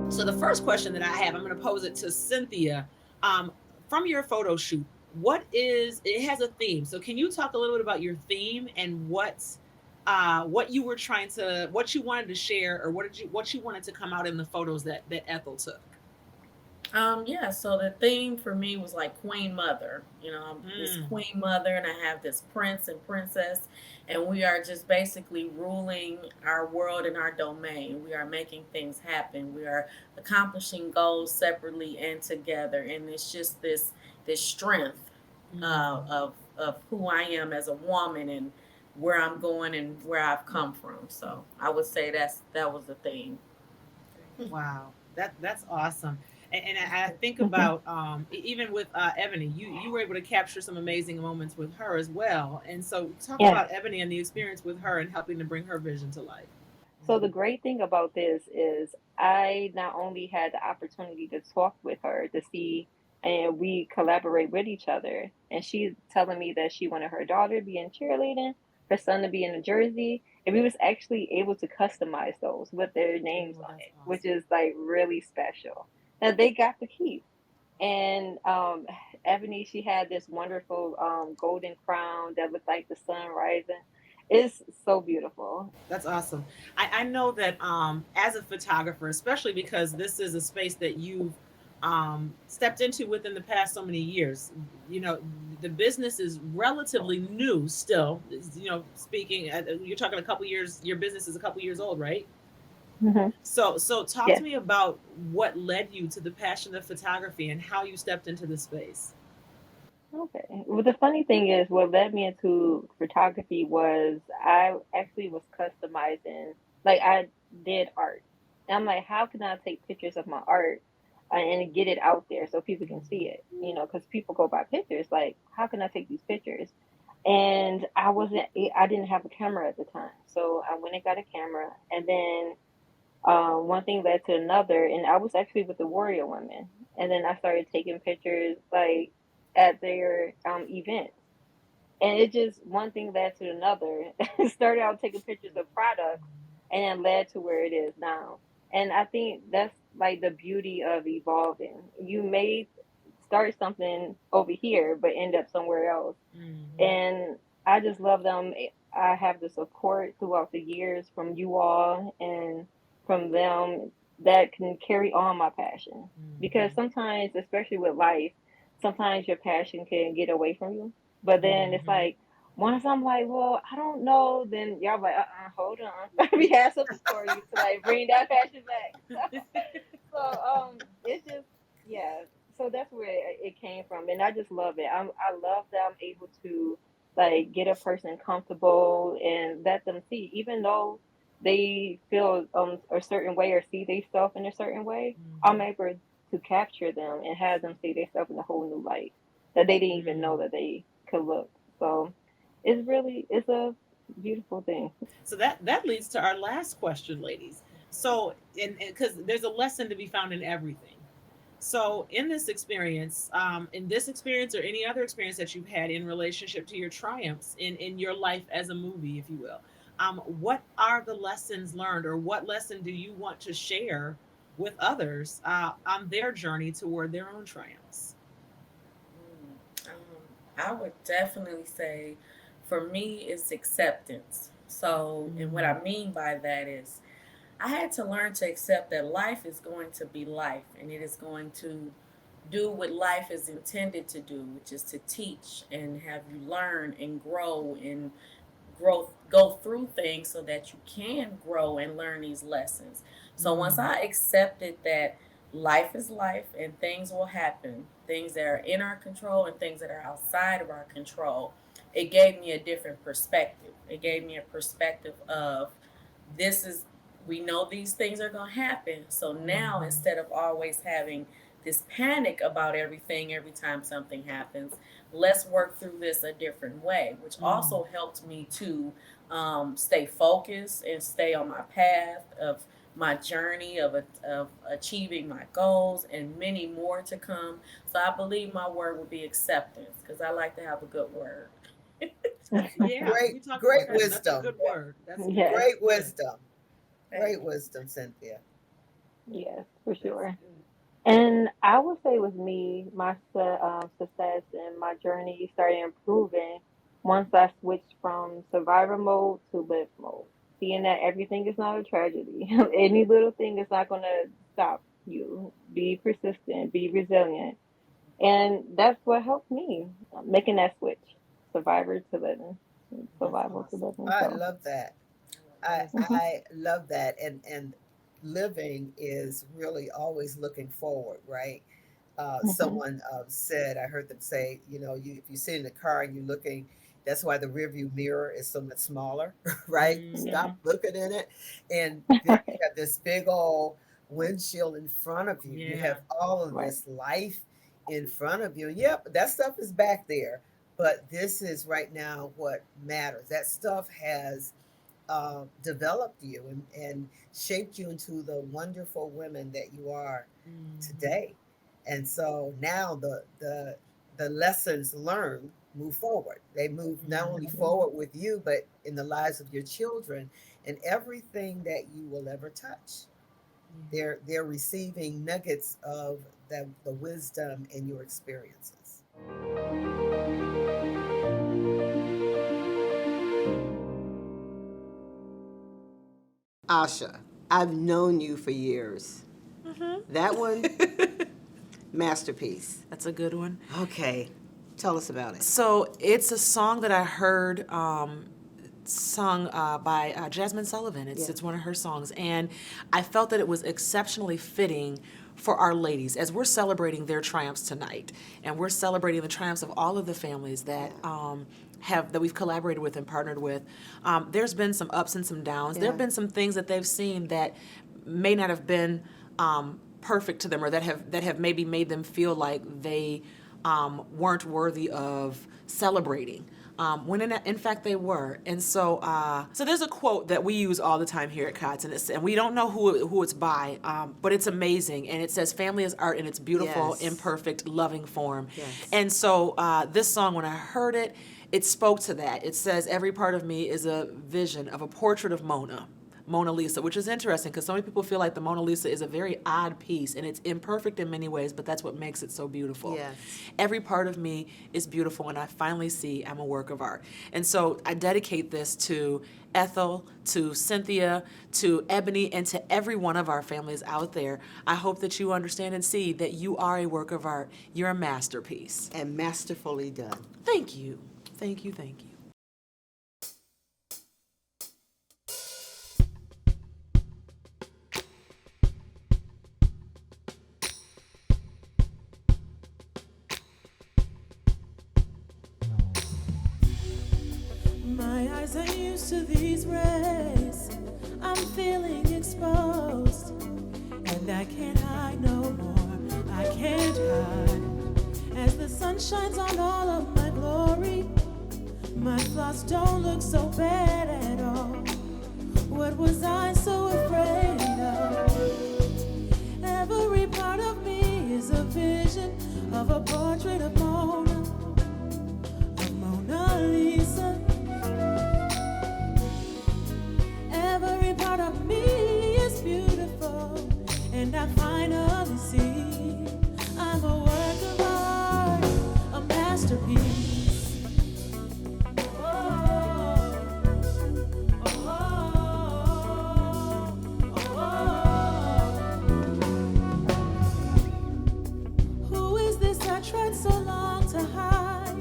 So the first question that I have, I'm going to pose it to Cynthia. From your photo shoot, it has a theme. So can you talk a little bit about your theme and what you wanted to share, or what you wanted to come out in the photos that Ethel took? Yeah, so the theme for me was like Queen Mother. I'm this Queen Mother, and I have this prince and princess, and we are just basically ruling our world and our domain. We are making things happen. We are accomplishing goals separately and together, and it's just this strength of who I am as a woman and where I'm going and where I've come from. So I would say that was the theme. Wow, that's awesome. And I think about even with Ebony, you were able to capture some amazing moments with her as well. And so talk about Ebony and the experience with her and helping to bring her vision to life. So the great thing about this is I not only had the opportunity to talk with her to see, and we collaborate with each other. And she's telling me that she wanted her daughter to be in cheerleading, her son to be in a jersey, and we was actually able to customize those with their names on it, awesome. which is like really special. That they got to keep. And Ebony, she had this wonderful golden crown that looked like the sun rising. It's so beautiful. That's awesome. I know that as a photographer, especially because this is a space that you've stepped into within the past so many years, the business is relatively new still. Speaking, you're talking a couple years, your business is a couple years old, right? Mm-hmm. So talk Yes. to me about what led you to the passion of photography and how you stepped into the space. Okay. Well, the funny thing is, what led me into photography was I actually was customizing, like I did art. And I'm like, how can I take pictures of my art and get it out there so people can see it? Because people go by pictures. Like, how can I take these pictures? And I didn't have a camera at the time. So I went and got a camera. And then one thing led to another. And I was actually with the Warrior Women. And then I started taking pictures, like, at their events. And it just one thing led to another. Started out taking pictures of products and then led to where it is now. And I think that's like the beauty of evolving. You may start something over here but end up somewhere else. And I just love them. I have the support throughout the years from you all and from them that can carry on my passion. Because sometimes, especially with life, sometimes your passion can get away from you. But then it's like, once I'm like, well, I don't know, then y'all like, hold on. We have something for you to like bring that passion back. So it's just, yeah. So that's where it came from. And I just love it. I love that I'm able to like get a person comfortable and let them see, even though they feel a certain way or see themselves in a certain way, I'm able to capture them and have them see themselves in a whole new light that they didn't even know that they could look. So it's a beautiful thing. So that leads to our last question, ladies. So, and because there's a lesson to be found in everything. So, in this experience or any other experience that you've had in relationship to your triumphs in your life as a movie, if you will, what are the lessons learned, or what lesson do you want to share with others on their journey toward their own triumphs? I would definitely say for me, it's acceptance. So, and what I mean by that is I had to learn to accept that life is going to be life and it is going to do what life is intended to do, which is to teach and have you learn and grow and growth go through things so that you can grow and learn these lessons. So once I accepted that life is life and things will happen, things that are in our control and things that are outside of our control, it gave me a different perspective. It gave me a perspective of this is we know these things are going to happen. So now instead of always having this panic about everything every time something happens, let's work through this a different way, which also helped me to stay focused and stay on my path of my journey of achieving my goals and many more to come. So I believe my word would be acceptance because I like to have a good word. Yeah, we Great, talk great about that. That's a wisdom. good word. That's Yes, Great good. wisdom. Great wisdom, Cynthia. yes, for That's sure. good. And I would say with me, my success and my journey started improving once I switched from survivor mode to live mode. Seeing that everything is not a tragedy. Any little thing is not going to stop you. Be persistent, be resilient. And that's what helped me making that switch, survivor to living, That's survival to awesome. living. I So, love that. That I is mhm, I love that. And living is really always looking forward, right? mhm, Someone said, I heard them say, if you sit in the car and you're looking, that's why the rearview mirror is so much smaller, right? yeah, Stop looking in it. And then you have this big old windshield in front of you. You Yeah. have all of right. this life in front of you. Yep, that stuff is back there. But this is right now what matters. That stuff has developed you and shaped you into the wonderful women that you are today. And so now the lessons learned move forward. They move not only Mhm. forward with you, but in the lives of your children and everything that you will ever touch. They're receiving nuggets of the wisdom in your experiences. Asha, I've known you for years. That one, masterpiece. That's a good one. Okay, tell us about it. So it's a song that I heard sung by Jasmine Sullivan. It's one of her songs, and I felt that it was exceptionally fitting for our ladies as we're celebrating their triumphs tonight, and we're celebrating the triumphs of all of the families that. That we've collaborated with and partnered with. There's been some ups and some downs. There have been some things that they've seen that may not have been perfect to them, or that have maybe made them feel like they weren't worthy of celebrating. When in fact they were. And so there's a quote that we use all the time here at COTS, and we don't know who it's by, but it's amazing. And it says, "Family is art in its beautiful, Yes. imperfect, loving form." Yes. And so this song, when I heard it, it spoke to that. It says, "Every part of me is a vision of a portrait of Mona Lisa," which is interesting because so many people feel like the Mona Lisa is a very odd piece and it's imperfect in many ways, but that's what makes it so beautiful. Yes. Every part of me is beautiful, and I finally see I'm a work of art. And so I dedicate this to Ethel, to Cynthia, to Ebony, and to every one of our families out there. I hope that you understand and see that you are a work of art. You're a masterpiece. And masterfully done. Thank you. Thank you. Thank you. My eyes are used to these rays. I I'm feeling exposed, and I can't hide no more. I can't hide. As the sun shines on all of my glory, my flaws don't look so bad at all. What was I so afraid of? Every part of me is a vision of a portrait of Mona Lisa. Every part of me is beautiful, and I finally see I'm a work of art, a masterpiece. Who is this I tried so long to hide,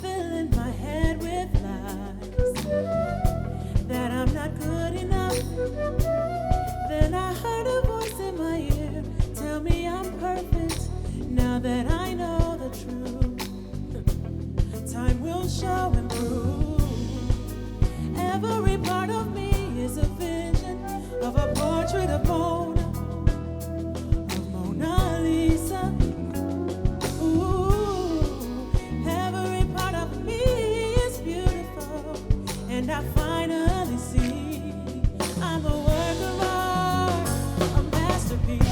filling my head with lies that I'm not good enough? Then I heard a voice in my ear tell me I'm perfect. Now that I know the truth, time will show and prove. Every part of me is a vision of a portrait of Mona Lisa. Ooh, every part of me is beautiful, and I finally see I'm a work of art, a masterpiece.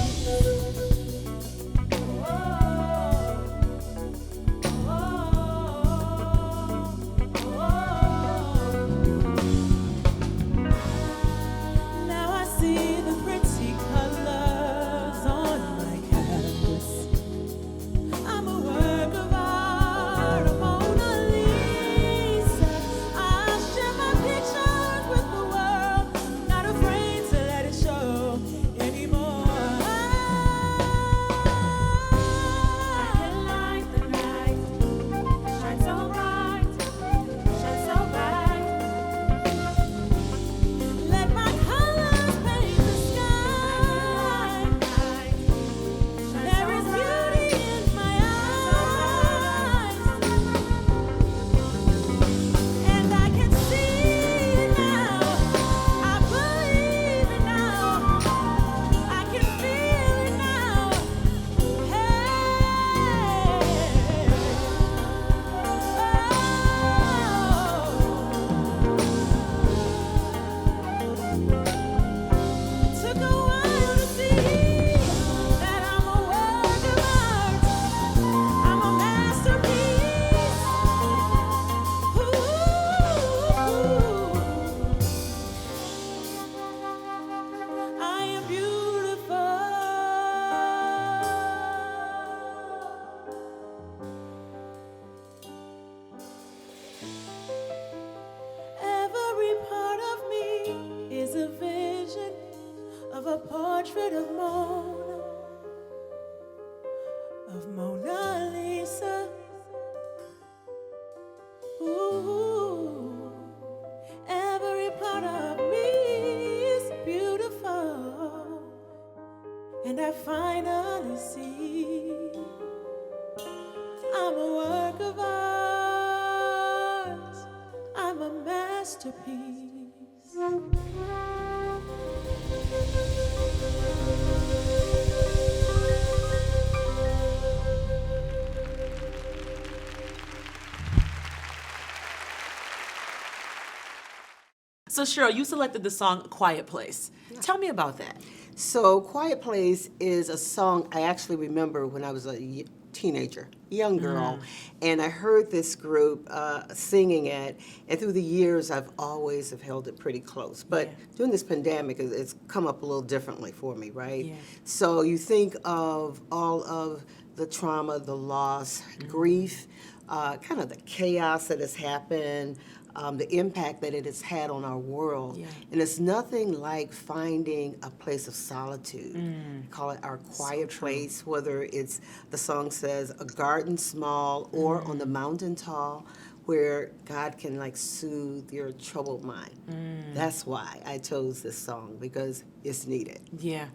Now I see the pretty colors on my canvas. I'm a work of art, a Mona Lisa. I'll share my pictures with the world, not afraid to let it show anymore. I can light the night, shine so bright, shine so bright. Let my colors paint the sky. There is beauty in my eyes, and I can see it now. I believe it now. I can feel it now. It took a while to see that I'm a work of art. I'm a masterpiece. I am beautiful. Every part of me is a vision of a portrait of Mona Lisa. Ooh, every part of me is beautiful, and I finally see I'm a work of art. I'm a masterpiece. So Cheryl, you selected the song Quiet Place. Tell me about that. So Quiet Place is a song I actually remember when I was a teenager, young girl, and I heard this group singing it, and through the years I've always have held it pretty close. But during this pandemic, it's come up a little differently for me, right? Yeah. So you think of all of the trauma, the loss, grief, kind of the chaos that has happened, the impact that it has had on our world. Yeah. And it's nothing like finding a place of solitude. Call it our quiet place, whether it's, the song says, a garden small or on the mountain tall, where God can like soothe your troubled mind. That's why I chose this song, because it's needed. Yeah,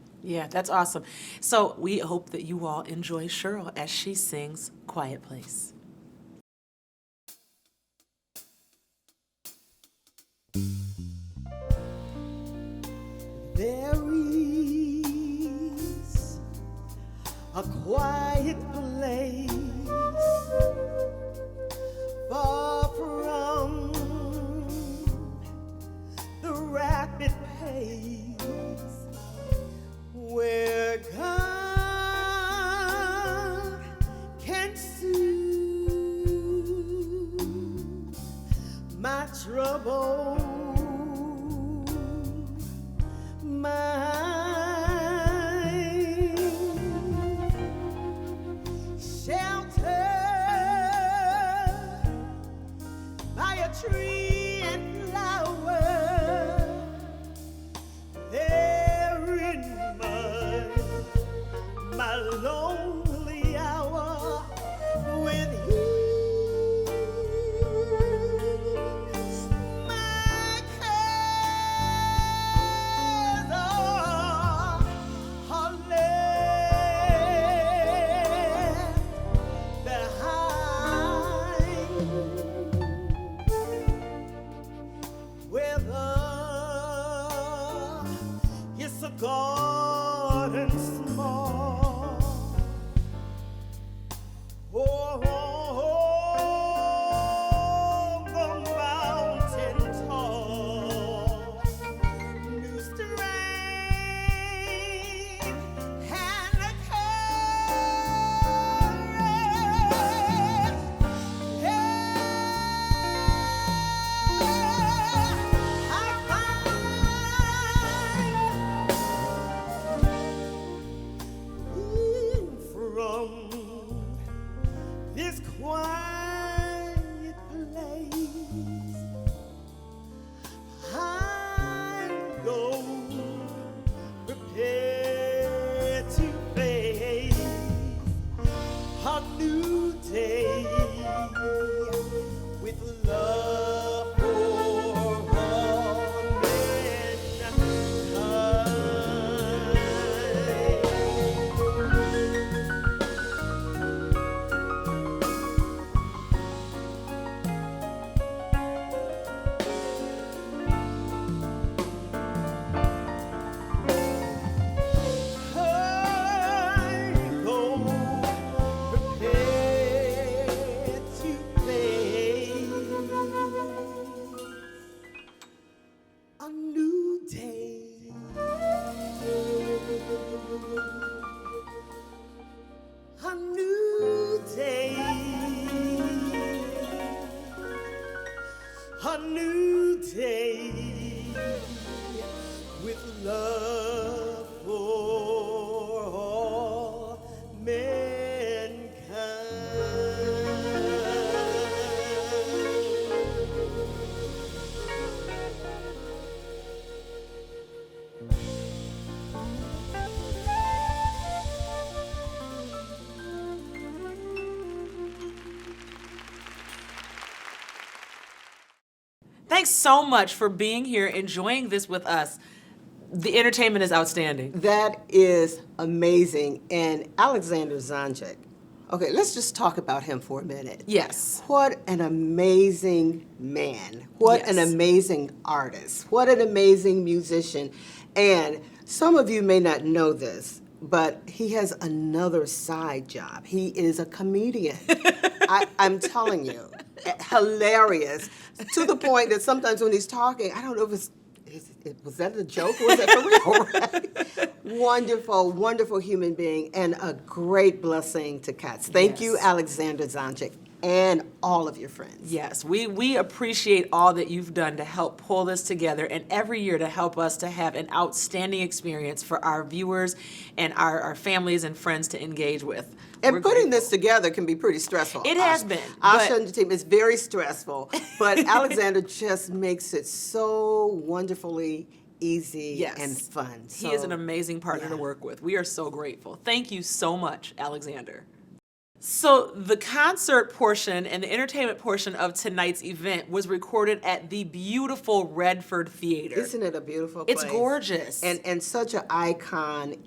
that's awesome. So we hope that you all enjoy Cheryl as she sings Quiet Place. There is a quiet place far from the rapid pace where God can soothe my trouble. Tree and flower there in my lonely hour with you. My cares are left behind. Whether it's a garden small or the mountain tall, new strength and a from this quiet place, I go prepared to face a new day with love for all a new day. A new day. A new day with love for all Thanks so much for being here, enjoying this with us. The entertainment is outstanding. That is amazing. And Alexander Zanjik, okay, let's just talk about him for a minute. Yes. What an amazing man. What an Yes. amazing artist. What an amazing musician. And some of you may not know this, but he has another side job. He is a comedian. I'm telling you, hilarious. To the point that sometimes when he's talking, I don't know if was that a joke or was that for real? Right? Wonderful, wonderful human being and a great blessing to COTS. Thank you, Alexander Zanjik, and all of your friends. Yes, we appreciate all that you've done to help pull this together and every year to help us to have an outstanding experience for our viewers and our families and friends to engage with. And putting this together can be pretty stressful. It has been. Asha and the team is very stressful, but Alexander just makes it so wonderfully easy and fun. He is an amazing partner to work with. We are so grateful. Thank you so much, Alexander. So the concert portion and the entertainment portion of tonight's event was recorded at the beautiful Redford Theater. Isn't it a beautiful place? It's gorgeous. And such an icon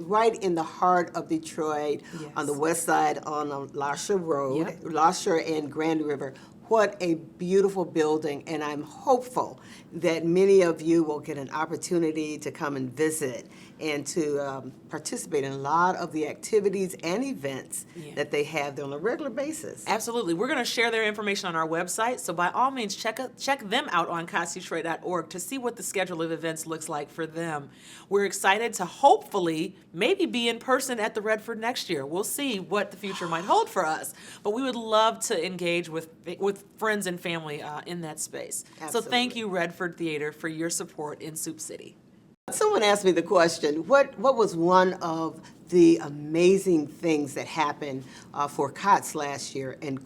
right in the heart of Detroit, on the west side on Lasher Road, Lasher and Grand River. What a beautiful building, and I'm hopeful that many of you will get an opportunity to come and visit and to participate in a lot of the activities and events that they have there on a regular basis. Absolutely. We're going to share their information on our website, so by all means, check them out on cotsdetroit.org to see what the schedule of events looks like for them. We're excited to hopefully maybe be in person at the Redford next year. We'll see what the future might hold for us, but we would love to engage with friends and family in that space. Absolutely. So thank you, Redford Theater, for your support in Soup City. Someone asked me the question, what was one of the amazing things that happened for COTS last year? And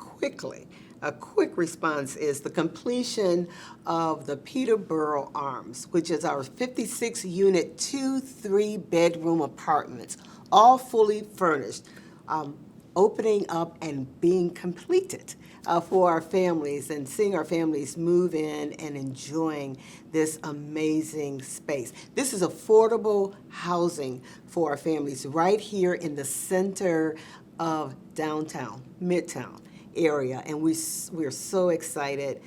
a quick response is the completion of the Peterborough Arms, which is our 56-unit, 2-3-bedroom apartments, all fully furnished, opening up and being completed for our families, and seeing our families move in and enjoying this amazing space. This is affordable housing for our families right here in the center of downtown, Midtown area, and we're so excited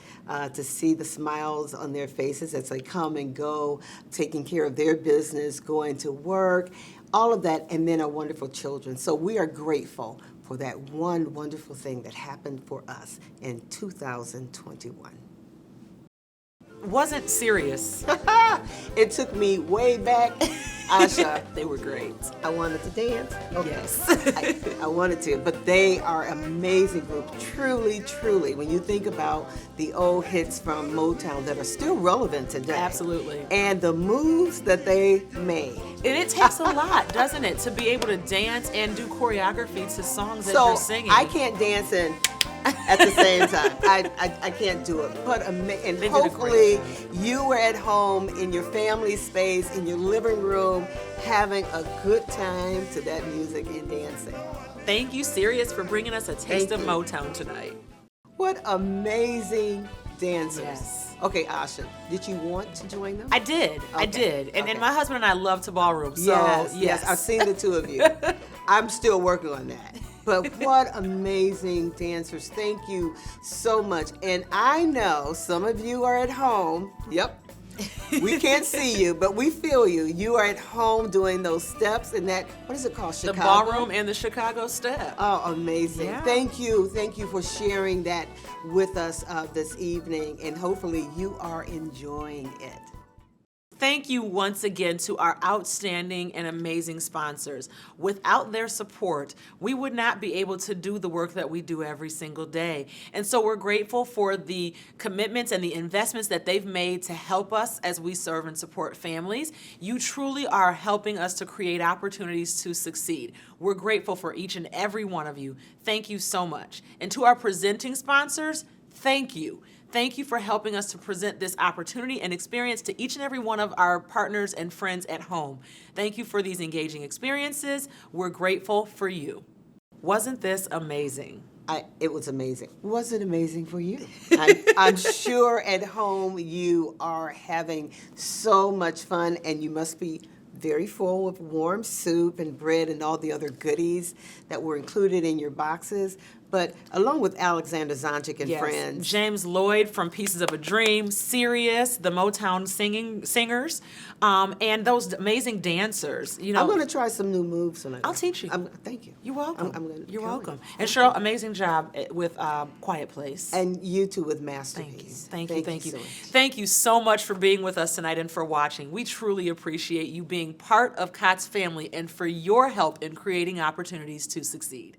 to see the smiles on their faces as they come and go, taking care of their business, going to work, all of that, and then our wonderful children. So we are grateful for that one wonderful thing that happened for us in 2021. Wasn't serious. It took me way back. Asha, they were great. I wanted to dance. Okay. Yes. I wanted to, but they are an amazing group. Truly, truly, when you think about the old hits from Motown that are still relevant today. Absolutely. And the moves that they made. And it takes a lot, doesn't it, to be able to dance and do choreography to songs that you're singing. I can't dance at the same time. I can't do it. But and hopefully you were at home in your family space, in your living room, having a good time to that music and dancing. Thank you, Sirius, for bringing us a taste of Motown tonight. What amazing dancers. Yes. Okay, Asha, did you want to join them? I did. Okay. I did. And my husband and I love to ballroom. So, yes. I've seen the two of you. I'm still working on that. But what amazing dancers. Thank you so much. And I know some of you are at home. Yep. We can't see you, but we feel you. You are at home doing those steps and that, what is it called, Chicago? The ballroom and the Chicago step. Oh, amazing. Yeah. Thank you. Thank you for sharing that with us this evening, and hopefully you are enjoying it. Thank you once again to our outstanding and amazing sponsors. Without their support, we would not be able to do the work that we do every single day. And so we're grateful for the commitments and the investments that they've made to help us as we serve and support families. You truly are helping us to create opportunities to succeed. We're grateful for each and every one of you. Thank you so much. And to our presenting sponsors, thank you. Thank you for helping us to present this opportunity and experience to each and every one of our partners and friends at home. Thank you for these engaging experiences. We're grateful for you. Wasn't this amazing? It was amazing. Was it amazing for you? I'm sure at home you are having so much fun, and you must be very full of warm soup and bread and all the other goodies that were included in your boxes. But along with Alexander Zonchik and friends. James Lloyd from Pieces of a Dream, Sirius, the Motown singers, and those amazing dancers. You know, I'm going to try some new moves tonight. I'll teach you. Thank you. You're welcome. You're welcome. And Cheryl, amazing job with Quiet Place. And you too with Masterpiece. Thank you. So much. Thank you so much for being with us tonight and for watching. We truly appreciate you being part of COTS family and for your help in creating opportunities to succeed.